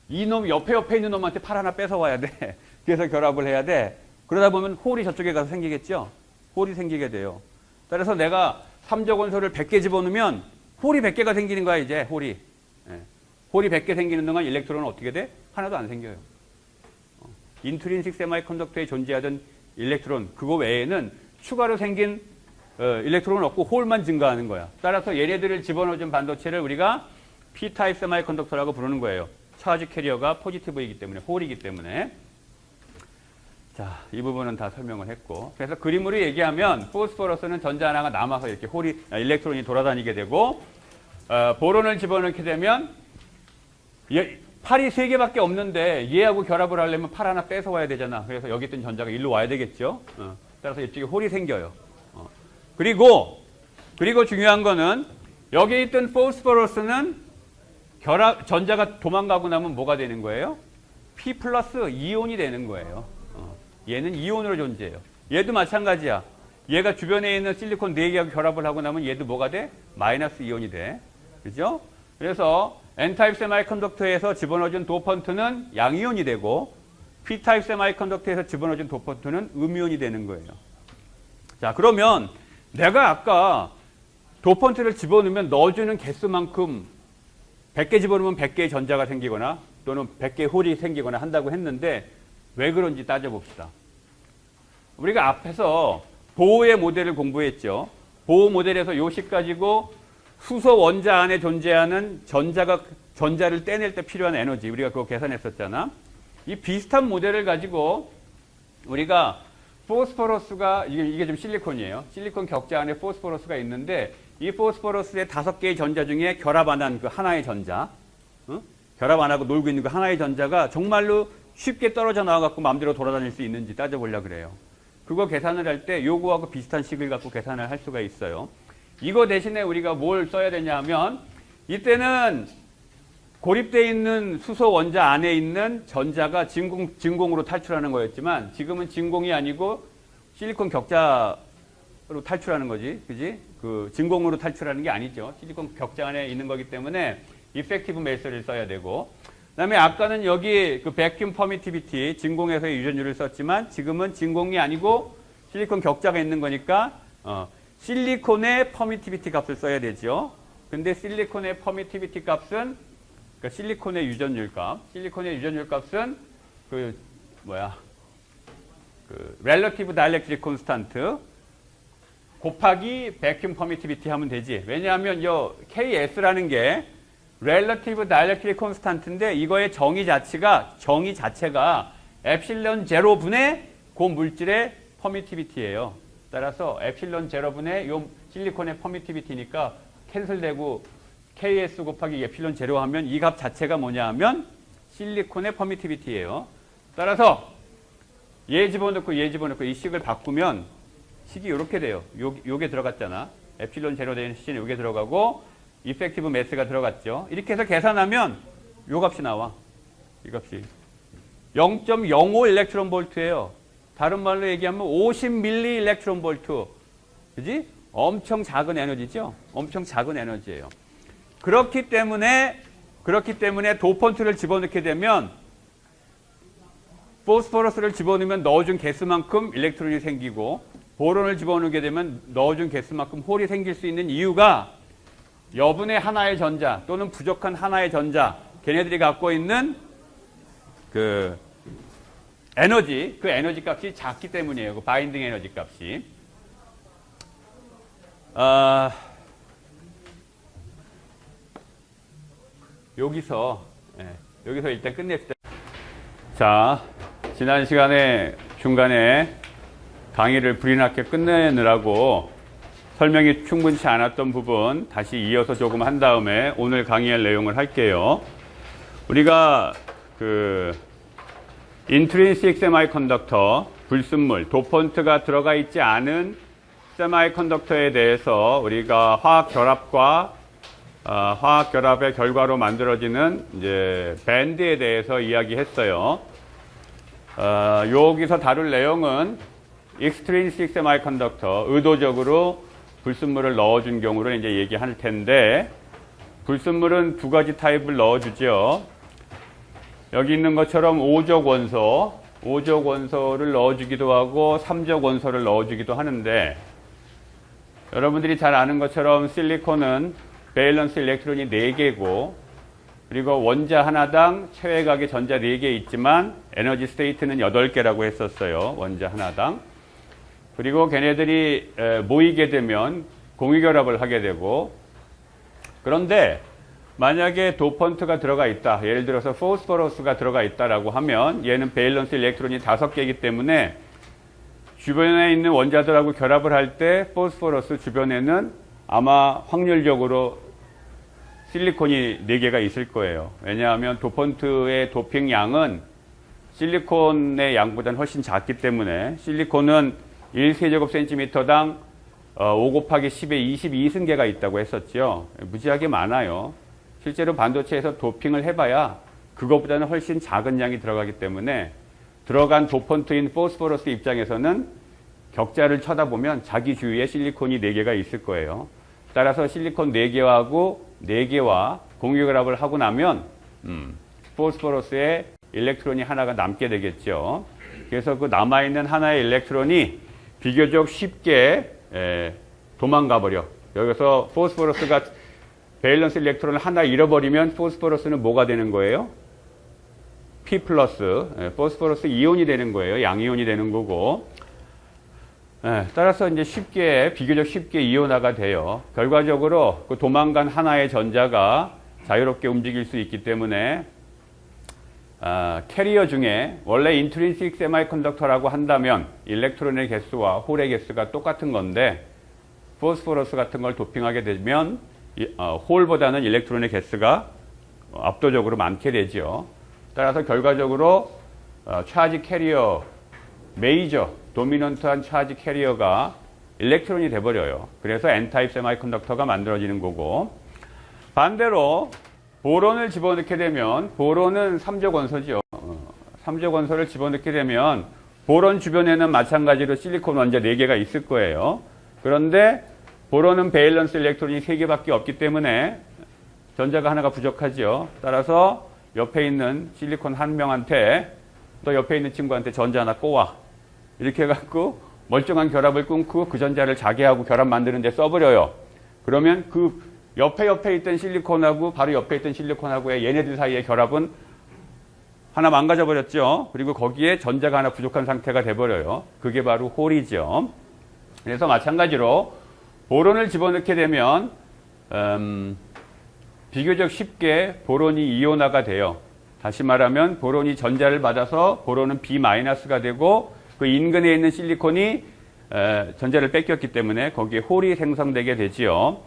이놈 옆에 있는 놈한테 팔 하나 뺏어와야 돼. 그래서 결합을 해야 돼. 그러다 보면 홀이 저쪽에 가서 생기겠죠. 홀이 생기게 돼요. 따라서 내가 3적 원소를 100개 집어넣으면 홀이 100개가 생기는 거야. 이제 홀이. 홀이 100개 생기는 동안 일렉트론은 어떻게 돼? 하나도 안 생겨요. 인트린식 세마이컨덕터에 존재하던 일렉트론 그거 외에는 추가로 생긴 일렉트론은 없고 홀만 증가하는 거야. 따라서 얘네들을 집어넣어준 반도체를 우리가 P-타입 세마이컨덕터라고 부르는 거예요. 차지 캐리어가 포지티브이기 때문에, 홀이기 때문에. 자, 이 부분은 다 설명을 했고. 그래서 그림으로 얘기하면 포스포러스는 전자 하나가 남아서 이렇게 일렉트론이 돌아다니게 되고, 보론을 집어넣게 되면 팔이 3개밖에 없는데 얘하고 결합을 하려면 팔 하나 뺏어와야 되잖아. 그래서 여기 있던 전자가 일로 와야 되겠죠. 따라서 이쪽에 홀이 생겨요. 그리고 중요한 거는 여기 있던 포스포러스는 전자가 도망가고 나면 뭐가 되는 거예요? P 플러스 이온이 되는 거예요. 얘는 이온으로 존재해요. 얘도 마찬가지야. 얘가 주변에 있는 실리콘 4개하고 결합을 하고 나면 얘도 뭐가 돼? 마이너스 이온이 돼. 그죠? 그래서 N-타입 세마이컨덕터에서 집어넣어준 도펀트는 양이온이 되고 P-타입 세마이컨덕터에서 집어넣어준 도펀트는 음이온이 되는 거예요. 자, 그러면 내가 아까 도펀트를 집어넣으면 넣어주는 개수만큼 100개 집어넣으면 100개의 전자가 생기거나 또는 100개의 홀이 생기거나 한다고 했는데 왜 그런지 따져봅시다. 우리가 앞에서 보호의 모델을 공부했죠. 보호 모델에서 요식 가지고 수소 원자 안에 존재하는 전자를 떼낼 때 필요한 에너지 우리가 그거 계산했었잖아. 이 비슷한 모델을 가지고 우리가 포스포러스가 이게 좀 실리콘이에요. 실리콘 격자 안에 포스포러스가 있는데 이 포스포러스의 5개의 전자 중에 결합 안 한 그 하나의 전자, 결합 안 하고 놀고 있는 그 하나의 전자가 정말로 쉽게 떨어져 나와갖고 마음대로 돌아다닐 수 있는지 따져보려고 그래요. 그거 계산을 할 때 요거하고 비슷한 식을 갖고 계산을 할 수가 있어요. 이거 대신에 우리가 뭘 써야 되냐 하면 이때는 고립되어 있는 수소 원자 안에 있는 전자가 진공으로 탈출하는 거였지만 지금은 진공이 아니고 실리콘 격자로 탈출하는 거지. 그지? 그 진공으로 탈출하는 게 아니죠. 실리콘 격자 안에 있는 거기 때문에 이펙티브 매스를 써야 되고 그다음에 아까는 여기 그 백큐ම් 퍼미티비티 진공에서의 유전율을 썼지만 지금은 진공이 아니고 실리콘 격자가 있는 거니까 실리콘의 퍼미티비티 값을 써야 되죠. 근데 실리콘의 퍼미티비티 값은 그러니까 실리콘의 유전율 값은 relative dielectric constant 곱하기 vacuum permittivity 하면 되지. 왜냐하면 요 KS라는 게 relative dielectric constant인데 이거의 정의 자체가 epsilon 제로분의 그 물질의 permittivity예요. 따라서 epsilon 제로분의 요 실리콘의 permittivity니까 캔슬되고 KS 곱하기 에필론 제로 하면 이 값 자체가 뭐냐 하면 실리콘의 퍼미티비티예요. 따라서 얘 집어넣고 이 식을 바꾸면 식이 이렇게 돼요. 요게 들어갔잖아. 에필론 제로 되는 시는 요게 들어가고 이펙티브 매스가 들어갔죠. 이렇게 해서 계산하면 요 값이 나와. 이 값이 0.05 일렉트론 볼트예요. 다른 말로 얘기하면 50 밀리 일렉트론 볼트. 그지? 엄청 작은 에너지죠. 엄청 작은 에너지예요. 그렇기 때문에 도펀트를 집어넣게 되면 포스포러스를 집어넣으면 넣어준 개수만큼 일렉트론이 생기고 보론을 집어넣게 되면 넣어준 개수만큼 홀이 생길 수 있는 이유가 여분의 하나의 전자 또는 부족한 하나의 전자 걔네들이 갖고 있는 그 에너지, 그 에너지 값이 작기 때문이에요. 그 바인딩 에너지 값이. 여기서 일단 끝냅시다. 자, 지난 시간에 중간에 강의를 불이 나게 끝내느라고 설명이 충분치 않았던 부분 다시 이어서 조금 한 다음에 오늘 강의할 내용을 할게요. 우리가 그 인트린식 세마이컨덕터, 불순물, 도펀트가 들어가 있지 않은 세마이컨덕터에 대해서 우리가 화학 결합과 화학 결합의 결과로 만들어지는 이제 밴드에 대해서 이야기했어요. 여기서 다룰 내용은 extrinsic semiconductor, 의도적으로 불순물을 넣어준 경우를 이제 얘기할 텐데, 불순물은 두 가지 타입을 넣어주죠. 여기 있는 것처럼 5족 원소를 넣어주기도 하고 3족 원소를 넣어주기도 하는데, 여러분들이 잘 아는 것처럼 실리콘은 밸런스 일렉트론이 4개고 그리고 원자 하나당 체외각의 전자 4개 있지만 에너지 스테이트는 8개라고 했었어요. 원자 하나당. 그리고 걔네들이 모이게 되면 공유결합을 하게 되고, 그런데 만약에 도펀트가 들어가 있다. 예를 들어서 포스포러스가 들어가 있다라고 하면 얘는 밸런스 일렉트론이 5개이기 때문에 주변에 있는 원자들하고 결합을 할 때 포스포러스 주변에는 아마 확률적으로 실리콘이 4개가 있을 거예요. 왜냐하면 도펀트의 도핑 양은 실리콘의 양보다는 훨씬 작기 때문에, 실리콘은 1세제곱센티미터당 5 곱하기 10의 22승계가 있다고 했었죠. 무지하게 많아요. 실제로 반도체에서 도핑을 해봐야 그것보다는 훨씬 작은 양이 들어가기 때문에 들어간 도펀트인 포스포러스 입장에서는 격자를 쳐다보면 자기 주위에 실리콘이 4개가 있을 거예요. 따라서 실리콘 4개하고 4개와 공유결합을 하고 나면 포스포러스에 일렉트론이 하나가 남게 되겠죠. 그래서 그 남아있는 하나의 일렉트론이 비교적 쉽게 도망가 버려. 여기서 포스포러스가 밸런스 일렉트론을 하나 잃어버리면 포스포러스는 뭐가 되는 거예요? P+, 포스포러스 이온이 되는 거예요. 양이온이 되는 거고. 따라서 이제 비교적 쉽게 이온화가 돼요. 결과적으로 그 도망간 하나의 전자가 자유롭게 움직일 수 있기 때문에 캐리어 중에 원래 인트린식 세마이컨덕터라고 한다면 일렉트론의 개수와 홀의 개수가 똑같은 건데, 포스포러스 같은 걸 도핑하게 되면 홀보다는 일렉트론의 개수가 압도적으로 많게 되죠. 따라서 결과적으로 차지 캐리어, 메이저, 도미넌트한 차지 캐리어가 일렉트론이 돼버려요. 그래서 N타입 세마이컨덕터가 만들어지는 거고, 반대로 보론을 집어넣게 되면, 보론은 3족 원소죠. 3족 원소를 집어넣게 되면 보론 주변에는 마찬가지로 실리콘 원자 4개가 있을 거예요. 그런데 보론은 밸런스 일렉트론이 3개밖에 없기 때문에 전자가 하나가 부족하죠. 따라서 옆에 있는 실리콘 한 명한테, 또 옆에 있는 친구한테 전자 하나 꼬아. 이렇게 해갖고 멀쩡한 결합을 끊고 그 전자를 자기하고 결합 만드는 데 써버려요. 그러면 그 옆에 있던 실리콘하고 바로 옆에 있던 실리콘하고의 얘네들 사이의 결합은 하나 망가져 버렸죠. 그리고 거기에 전자가 하나 부족한 상태가 돼버려요. 그게 바로 홀이죠. 그래서 마찬가지로 보론을 집어넣게 되면 비교적 쉽게 보론이 이온화가 돼요. 다시 말하면 보론이 전자를 받아서 보론은 B-가 되고, 그 인근에 있는 실리콘이 전자를 뺏겼기 때문에 거기에 홀이 생성되게 되지요.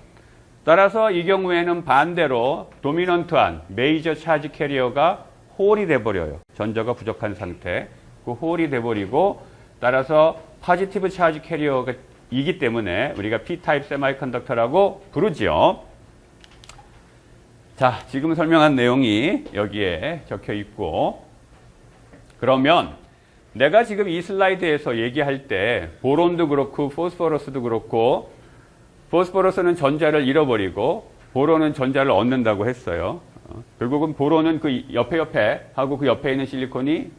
따라서 이 경우에는 반대로 도미넌트한 메이저 차지 캐리어가 홀이 돼버려요. 전자가 부족한 상태. 그 홀이 돼버리고, 따라서 포지티브 차지 캐리어가 이기 때문에 우리가 P타입 세마이컨덕터라고 부르지요. 자, 지금 설명한 내용이 여기에 적혀 있고, 그러면 내가 지금 이 슬라이드에서 얘기할 때 보론도 그렇고 포스포러스도 그렇고, 포스포러스는 전자를 잃어버리고 보론은 전자를 얻는다고 했어요. 결국은 보론은 그 옆에 하고 그 옆에 있는 실리콘이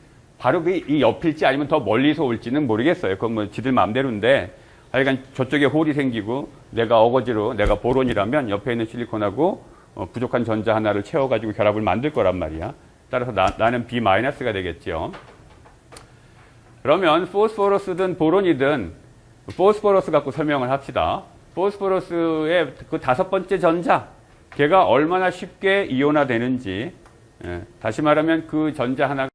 바로 이 옆일지 아니면 더 멀리서 올지는 모르겠어요. 그건 뭐 지들 마음대로인데 하여간 저쪽에 홀이 생기고 내가 어거지로 내가 보론이라면 옆에 있는 실리콘하고 부족한 전자 하나를 채워가지고 결합을 만들 거란 말이야. 따라서 나는 B-가 되겠죠. 그러면 포스포러스든 보론이든 포스포러스 갖고 설명을 합시다. 포스포러스의 그 5번째 전자, 걔가 얼마나 쉽게 이온화되는지, 다시 말하면 그 전자 하나가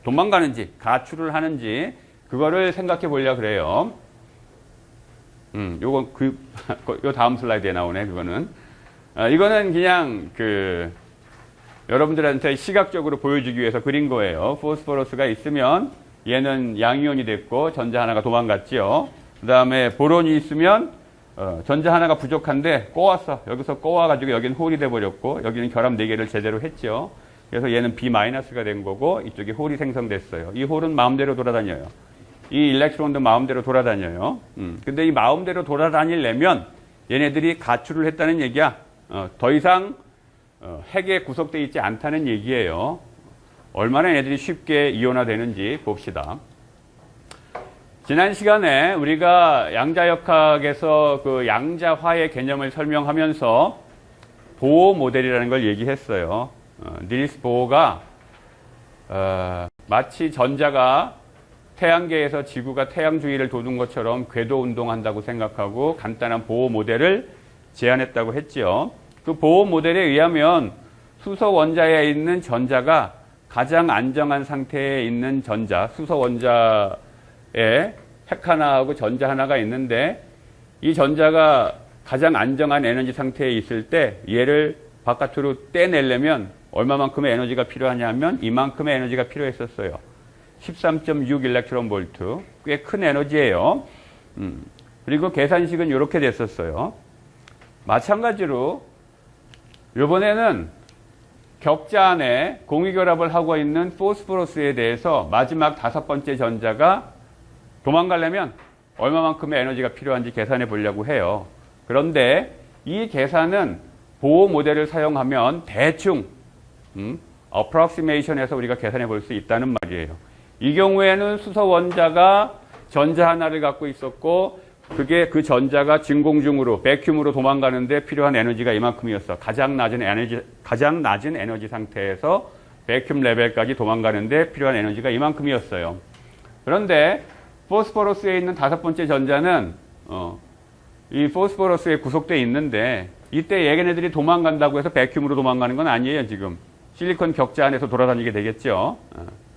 도망가는지, 가출을 하는지, 그거를 생각해 보려고 그래요. 요건 요 다음 슬라이드에 나오네, 그거는. 이거는 그냥 여러분들한테 시각적으로 보여주기 위해서 그린 거예요. 포스포러스가 있으면 얘는 양이온이 됐고 전자 하나가 도망갔지요. 그 다음에 보론이 있으면 전자 하나가 부족한데 꼬았어. 여기서 꼬아가지고 여기는 홀이 돼버렸고 여기는 결합 4개를 제대로 했죠. 그래서 얘는 B-가 된 거고 이쪽에 홀이 생성됐어요. 이 홀은 마음대로 돌아다녀요. 이 일렉트론도 마음대로 돌아다녀요. 근데 이 마음대로 돌아다니려면 얘네들이 가출을 했다는 얘기야. 더 이상 핵에 구속되어 있지 않다는 얘기예요. 얼마나 얘네들이 쉽게 이온화되는지 봅시다. 지난 시간에 우리가 양자역학에서 그 양자화의 개념을 설명하면서 보어 모델이라는 걸 얘기했어요. 닐스 보어가 마치 전자가 태양계에서 지구가 태양 주위를 도는 것처럼 궤도 운동한다고 생각하고 간단한 보어 모델을 제안했다고 했지요. 그 보어 모델에 의하면 수소 원자에 있는 전자가 가장 안정한 상태에 있는 전자, 수소 원자에 핵 하나하고 전자 하나가 있는데 이 전자가 가장 안정한 에너지 상태에 있을 때 얘를 바깥으로 떼내려면 얼마만큼의 에너지가 필요하냐면 이만큼의 에너지가 필요했었어요. 13.6 일렉트론 볼트. 꽤 큰 에너지예요. 그리고 계산식은 이렇게 됐었어요. 마찬가지로 이번에는 격자 안에 공유결합을 하고 있는 포스포러스에 대해서 마지막 5번째 전자가 도망가려면 얼마만큼의 에너지가 필요한지 계산해 보려고 해요. 그런데 이 계산은 보어 모델을 사용하면 대충 approximation에서 우리가 계산해 볼 수 있다는 말이에요. 이 경우에는 수소 원자가 전자 하나를 갖고 있었고 그게 그 전자가 진공중으로 백큐으로 도망가는데 필요한 에너지가 이만큼이었어. 가장 낮은 에너지 상태에서 백큐 레벨까지 도망가는데 필요한 에너지가 이만큼이었어요. 그런데 포스포러스에 있는 5번째 전자는 이 포스포러스에 구속되어 있는데 이때 얘네들이 도망간다고 해서 백큐으로 도망가는 건 아니에요. 지금 실리콘 격자 안에서 돌아다니게 되겠죠.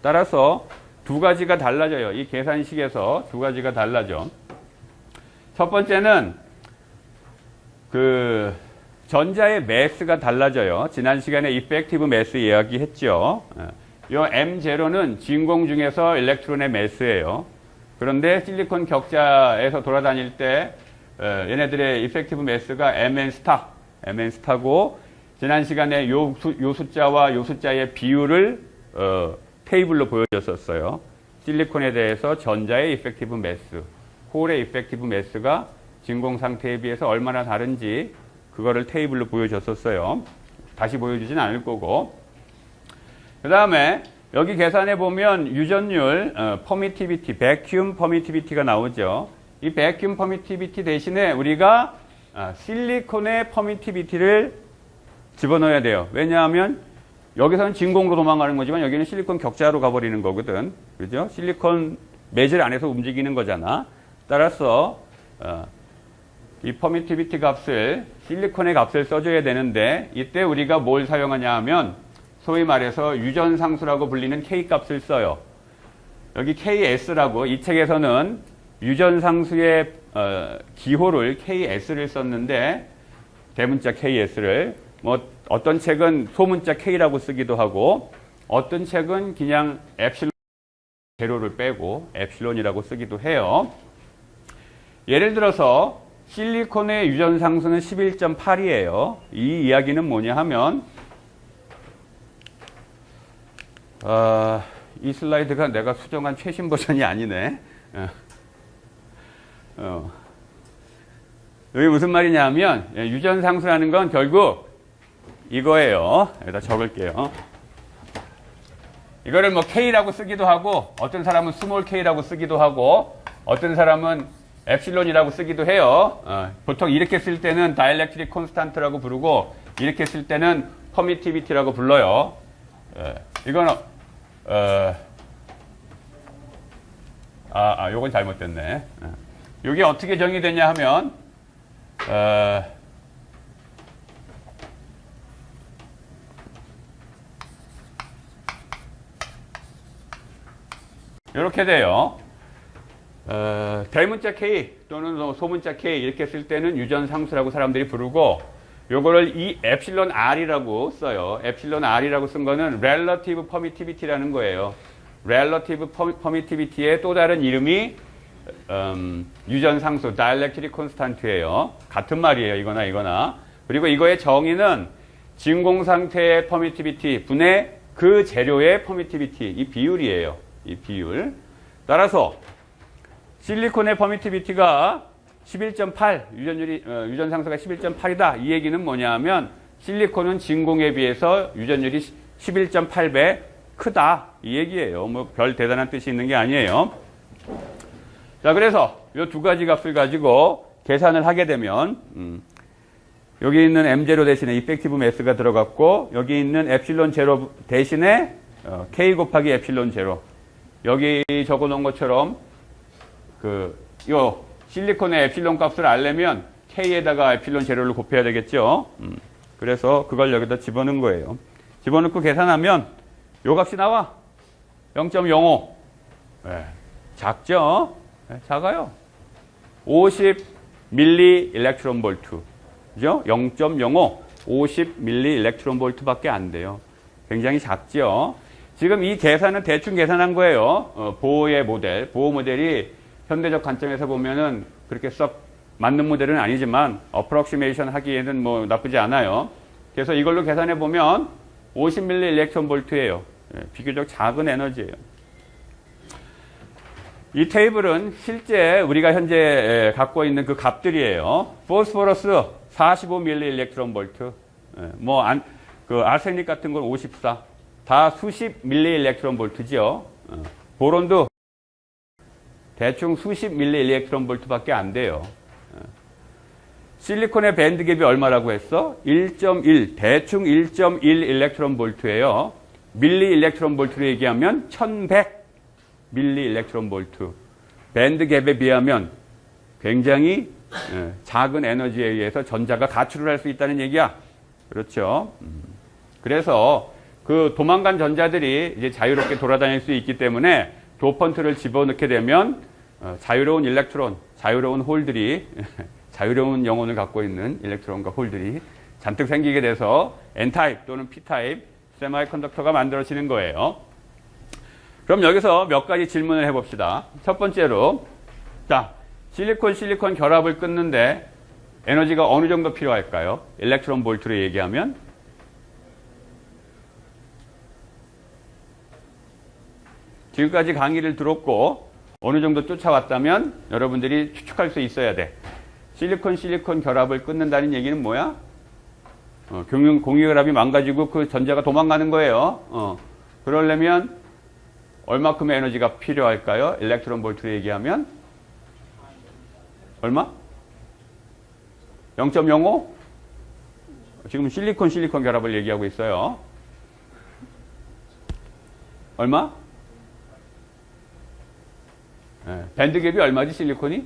따라서 두 가지가 달라져요. 이 계산식에서 두 가지가 달라져. 첫 번째는 그 전자의 매스가 달라져요. 지난 시간에 이펙티브 매스 이야기했죠. 이 M0는 진공 중에서 일렉트론의 매스예요. 그런데 실리콘 격자에서 돌아다닐 때 얘네들의 이펙티브 매스가 Mn 스타고 지난 시간에 요 숫자와 요 숫자의 비율을 테이블로 보여줬었어요. 실리콘에 대해서 전자의 이펙티브 매스, 홀의 이펙티브 매스가 진공 상태에 비해서 얼마나 다른지 그거를 테이블로 보여줬었어요. 다시 보여주진 않을 거고. 그 다음에 여기 계산해 보면 유전율, 퍼미티비티, 백큐um 퍼미티비티가 나오죠. 이 백큐um 퍼미티비티 대신에 우리가 실리콘의 퍼미티비티를 집어넣어야 돼요. 왜냐하면 여기서는 진공으로 도망가는 거지만 여기는 실리콘 격자로 가버리는 거거든. 그죠? 실리콘 매질 안에서 움직이는 거잖아. 따라서 이 퍼미티비티 값을 실리콘의 값을 써줘야 되는데 이때 우리가 뭘 사용하냐 하면 소위 말해서 유전상수라고 불리는 K 값을 써요. 여기 KS라고 이 책에서는 유전상수의 기호를 KS를 썼는데 대문자 KS를 뭐 어떤 책은 소문자 K라고 쓰기도 하고 어떤 책은 그냥 엡실론 제로를 빼고 엡실론이라고 쓰기도 해요. 예를 들어서 실리콘의 유전상수는 11.8이에요. 이 이야기는 뭐냐 하면 이 슬라이드가 내가 수정한 최신 버전이 아니네. 여기 무슨 말이냐 하면 유전상수라는 건 결국 이거예요. 여기다 적을게요. 이거를 뭐 K라고 쓰기도 하고, 어떤 사람은 스몰 K라고 쓰기도 하고, 어떤 사람은 엡실론이라고 쓰기도 해요. 보통 이렇게 쓸 때는 다이엘렉트릭 콘스탄트라고 부르고, 이렇게 쓸 때는 퍼미티비티라고 불러요. 이거는 요건 잘못됐네. 요게 어떻게 정의되냐 하면 이렇게 돼요. 대문자 K 또는 소문자 K 이렇게 쓸 때는 유전상수라고 사람들이 부르고, 요거를 이 엡실론 R이라고 써요. 엡실론 R이라고 쓴 거는 relative permittivity라는 거예요. relative permittivity의 또 다른 이름이 유전상수 dielectric constant예요. 같은 말이에요. 이거나 이거나. 그리고 이거의 정의는 진공상태의 permittivity 분의 그 재료의 permittivity, 이 비율이에요. 이 비율. 따라서 실리콘의 permittivity가 11.8, 유전상수가 11.8이다. 이 얘기는 뭐냐 하면 실리콘은 진공에 비해서 유전율이 11.8배 크다. 이 얘기예요. 뭐 별 대단한 뜻이 있는 게 아니에요. 자, 그래서 이 두 가지 값을 가지고 계산을 하게 되면 여기 있는 M0 대신에 이펙티브 매스가 들어갔고, 여기 있는 엡실론 제로 대신에 K 곱하기 엡실론 제로. 여기 적어 놓은 것처럼 요 실리콘의 엡실론 값을 알려면 K에다가 엡실론 제로를 곱해야 되겠죠. 그래서 그걸 여기다 집어넣은 거예요. 집어넣고 계산하면 요 값이 나와. 0.05. 네. 작죠? 네, 작아요. 50 밀리 일렉트론 볼트. 그죠? 0.05. 50 밀리 일렉트론 볼트밖에 안 돼요. 굉장히 작죠? 지금 이 계산은 대충 계산한 거예요. 보호의 모델. 보호 모델이 현대적 관점에서 보면은 그렇게 썩 맞는 모델은 아니지만 어프록시메이션 하기에는 뭐 나쁘지 않아요. 그래서 이걸로 계산해 보면 50밀리 일렉트론 볼트예요. 비교적 작은 에너지예요. 이 테이블은 실제 우리가 현재 갖고 있는 그 값들이에요. 포스포러스 45밀리 일렉트론 볼트. 그 아르세닉 같은 건 54. 다 수십 밀리 일렉트론 볼트지요. 보론도 대충 수십 밀리 일렉트론 볼트밖에 안 돼요. 실리콘의 밴드 갭이 얼마라고 했어? 1.1, 대충 1.1 일렉트론 볼트예요. 밀리 일렉트론 볼트로 얘기하면 1100 밀리 일렉트론 볼트. 밴드 갭에 비하면 굉장히 작은 에너지에 의해서 전자가 가출을 할 수 있다는 얘기야. 그렇죠? 그래서 그 도망간 전자들이 이제 자유롭게 돌아다닐 수 있기 때문에 도펀트를 집어넣게 되면 자유로운 일렉트론, 자유로운 홀들이 자유로운 영혼을 갖고 있는 일렉트론과 홀들이 잔뜩 생기게 돼서 N타입 또는 P타입 세마이컨덕터가 만들어지는 거예요. 그럼 여기서 몇 가지 질문을 해봅시다. 첫 번째로, 자, 실리콘 결합을 끊는데 에너지가 어느 정도 필요할까요? 일렉트론 볼트로 얘기하면 지금까지 강의를 들었고 어느 정도 쫓아왔다면 여러분들이 추측할 수 있어야 돼. 실리콘 결합을 끊는다는 얘기는 뭐야? 공유결합이 망가지고 그 전자가 도망가는 거예요. 그러려면 얼마큼의 에너지가 필요할까요? 일렉트론 볼트로 얘기하면 얼마? 0.05? 지금 실리콘 결합을 얘기하고 있어요. 얼마? 밴드 갭이 얼마지 실리콘이?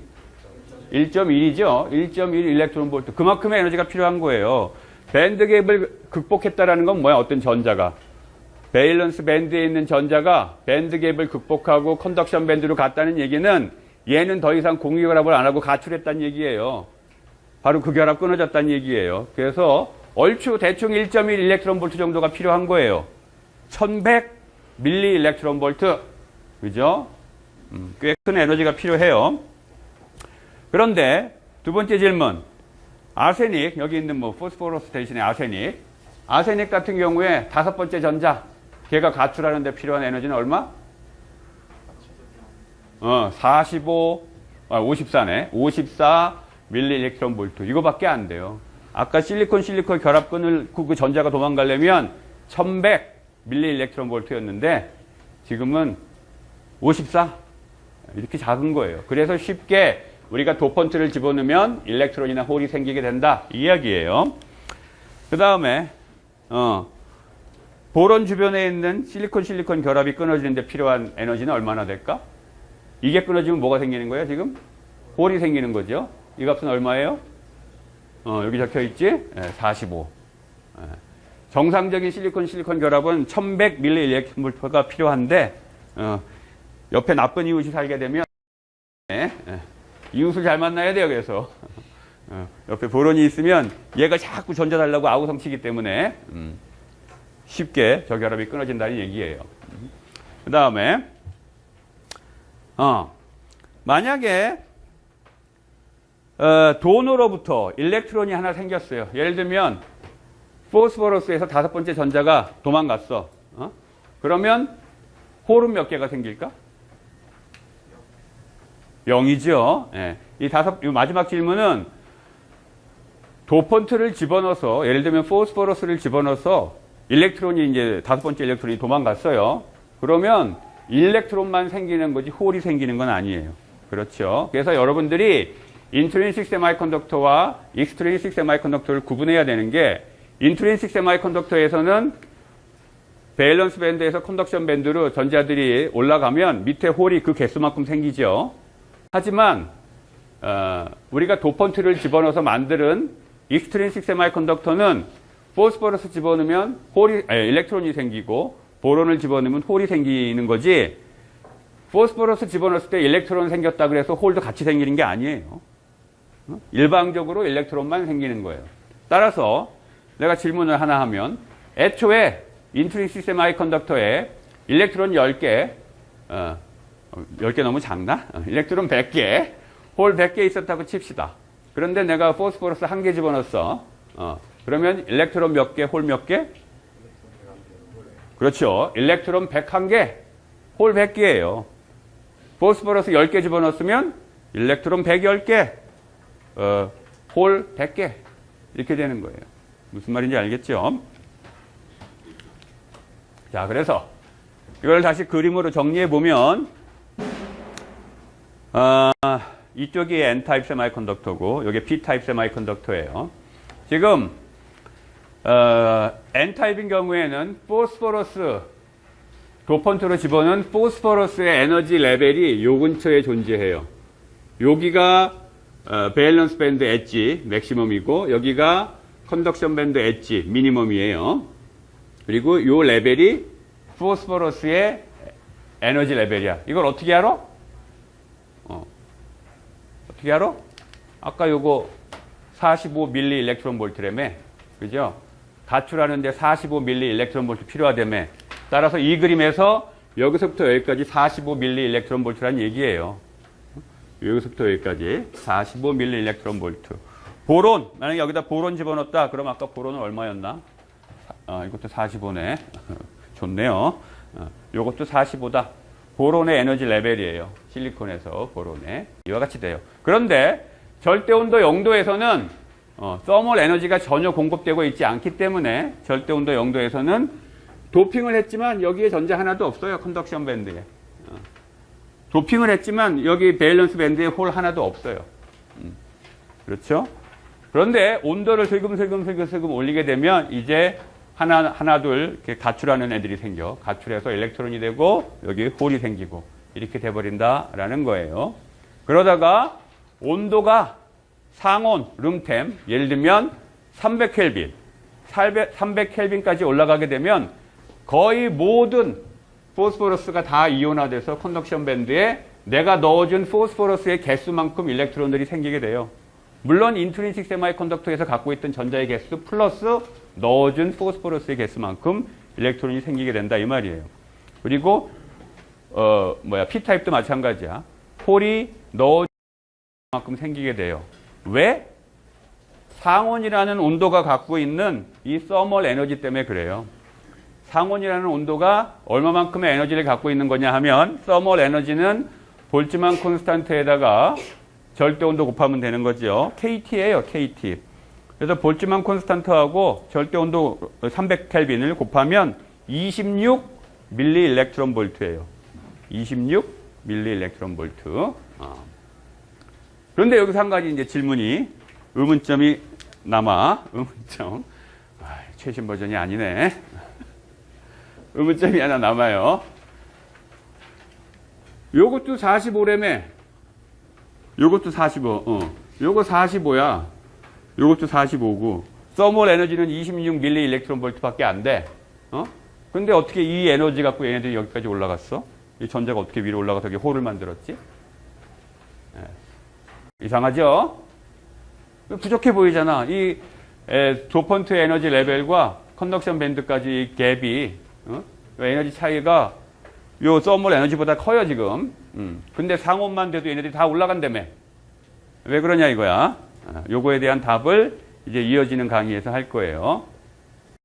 1.1이죠. 1.1 일렉트론 볼트. 그만큼의 에너지가 필요한 거예요. 밴드 갭을 극복했다라는 건 뭐야? 어떤 전자가. 베일런스 밴드에 있는 전자가 밴드 갭을 극복하고 컨덕션 밴드로 갔다는 얘기는 얘는 더 이상 공유결합을 안 하고 가출했다는 얘기예요. 바로 그 결합 끊어졌다는 얘기예요. 그래서 얼추 대충 1.1 일렉트론 볼트 정도가 필요한 거예요. 1100 밀리 일렉트론 볼트. 그죠? 꽤 큰 에너지가 필요해요. 그런데 두 번째 질문. 아세닉, 여기 있는 뭐 포스포러스 대신에 아세닉 같은 경우에 다섯 번째 전자, 걔가 가출하는 데 필요한 에너지는 얼마? 54네. 54 밀리 일렉트론 볼트. 이거밖에 안 돼요. 아까 실리콘 결합 끊을 그 전자가 도망가려면 1100 밀리 일렉트론 볼트였는데 지금은 54. 이렇게 작은 거예요. 그래서 쉽게 우리가 도펀트를 집어넣으면 일렉트론이나 홀이 생기게 된다. 이 이야기예요. 그 다음에 보론 주변에 있는 실리콘 결합이 끊어지는데 필요한 에너지는 얼마나 될까? 이게 끊어지면 뭐가 생기는 거예요, 지금? 홀이 생기는 거죠. 이 값은 얼마예요? 여기 적혀 있지? 45. 정상적인 실리콘 결합은 1100mV 필요한데, 옆에 나쁜 이웃이 살게 되면, 이웃을 잘 만나야 돼요, 그래서. 옆에 보론이 있으면 얘가 자꾸 전자달라고 아우성치기 때문에, 쉽게 저결합이 끊어진다는 얘기예요. 그 다음에, 만약에, 돈으로부터 일렉트론이 하나 생겼어요. 예를 들면, 포스포러스에서 5번째 전자가 도망갔어. 그러면, 홀은 몇 개가 생길까? 0이죠. 예. 이 마지막 질문은, 도펀트를 집어넣어서, 예를 들면 포스포러스를 집어넣어서, 일렉트론이 이제 5번째 일렉트론이 도망갔어요. 그러면, 일렉트론만 생기는 거지 홀이 생기는 건 아니에요. 그렇죠. 그래서 여러분들이 인트린식 세마이컨덕터와 익스트린식 세마이컨덕터를 구분해야 되는 게 인트린식 세마이컨덕터에서는 밸런스 밴드에서 컨덕션 밴드로 전자들이 올라가면 밑에 홀이 그 개수만큼 생기죠. 하지만 우리가 도펀트를 집어넣어서 만드는 익스트린식 세마이컨덕터는 포스포러스 집어넣으면 일렉트론이 생기고 보론을 집어넣으면 홀이 생기는 거지, 포스포러스 집어넣었을 때 일렉트론 생겼다 그래서 홀도 같이 생기는 게 아니에요. 일방적으로 일렉트론만 생기는 거예요. 따라서 내가 질문을 하나 하면, 애초에 인트린식 세마이컨덕터에 일렉트론 10개, 10개 너무 작나? 일렉트론 100개, 홀 100개 있었다고 칩시다. 그런데 내가 포스포러스 1개 집어넣었어. 그러면 일렉트론 몇 개, 홀 몇 개? 그렇죠. 일렉트론 101개, 홀 100개예요. 포스포러스 10개 집어넣었으면 일렉트론 110개, 홀 100개. 이렇게 되는 거예요. 무슨 말인지 알겠죠? 자, 그래서 이걸 다시 그림으로 정리해 보면, 이쪽이 N타입 세마이컨덕터고 여기 P타입 세마이컨덕터예요. 지금 N타입인 경우에는 포스포러스 도펀트로 집어넣은 포스포러스의 에너지 레벨이 요 근처에 존재해요. 여기가 밸런스 밴드 엣지 맥시멈이고 여기가 컨덕션 밴드 엣지 미니멈이에요. 그리고 요 레벨이 포스포러스의 에너지 레벨이야. 이걸 어떻게 알아? 어떻게 알아? 아까 요거 45 밀리 일렉트론 볼트라며. 그죠? 가출하는데 45 밀리 일렉트론 볼트 필요하다며. 따라서 이 그림에서 여기서부터 여기까지 45 밀리 일렉트론 볼트라는 얘기예요. 여기서부터 여기까지 45 밀리 일렉트론 볼트. 보론, 만약에 여기다 보론 집어넣었다. 그럼 아까 보론은 얼마였나? 이것도 45네. 좋네요. 이것도 45다. 보론의 에너지 레벨이에요. 실리콘에서 보론에. 이와 같이 돼요. 그런데 절대온도 0도에서는 서멀 에너지가 전혀 공급되고 있지 않기 때문에 절대온도 0도에서는 도핑을 했지만 여기에 전자 하나도 없어요. 컨덕션 밴드에. 도핑을 했지만 여기 밸런스 밴드에 홀 하나도 없어요. 그렇죠? 그런데 온도를 슬금슬금 올리게 되면 이제 하나 둘 이렇게 가출하는 애들이 생겨. 가출해서 일렉트론이 되고 여기 홀이 생기고 이렇게 돼버린다라는 거예요. 그러다가 온도가 상온, 룸템, 예를 들면 300켈빈, 300켈빈까지 올라가게 되면 거의 모든 포스포러스가 다 이온화돼서 컨덕션 밴드에 내가 넣어준 포스포러스의 개수만큼 일렉트론들이 생기게 돼요. 물론 인트린식 세마이컨덕터에서 갖고 있던 전자의 개수 플러스 넣어준 포스포러스의 개수만큼 일렉트론이 생기게 된다 이 말이에요. 그리고 P타입도 마찬가지야. 홀이 넣어준 만큼 생기게 돼요. 왜? 상온이라는 온도가 갖고 있는 이 서멀 에너지 때문에 그래요. 상온이라는 온도가 얼마만큼의 에너지를 갖고 있는 거냐 하면 서멀 에너지는 볼츠만 콘스탄트에다가 절대온도 곱하면 되는 거죠. KT예요, KT. 그래서 볼츠만 콘스탄트하고 절대온도 300켈빈을 곱하면 26 밀리 일렉트론 볼트예요. 26 밀리 일렉트론 볼트. 그런데 여기서 한 가지 이제 질문이 의문점이 남아. 의문점. 최신 버전이 아니네. 의문점이 하나 남아요. 요것도 45래매. 요것도 45. 요거 45야. 요것도 45고. 서멀 에너지는 26 밀리 일렉트론 볼트밖에 안 돼. 근데 어떻게 이 에너지 갖고 얘네들이 여기까지 올라갔어? 이 전자가 어떻게 위로 올라가서 여기 홀을 만들었지? 이상하죠? 부족해 보이잖아. 이 도펀트 에너지 레벨과 컨덕션 밴드까지 이 갭이 에너지 차이가 요 서멀 에너지보다 커요 지금. 근데 상온만 돼도 얘네들이 다 올라간다며. 왜 그러냐 이거야. 요거에 대한 답을 이제 이어지는 강의에서 할 거예요.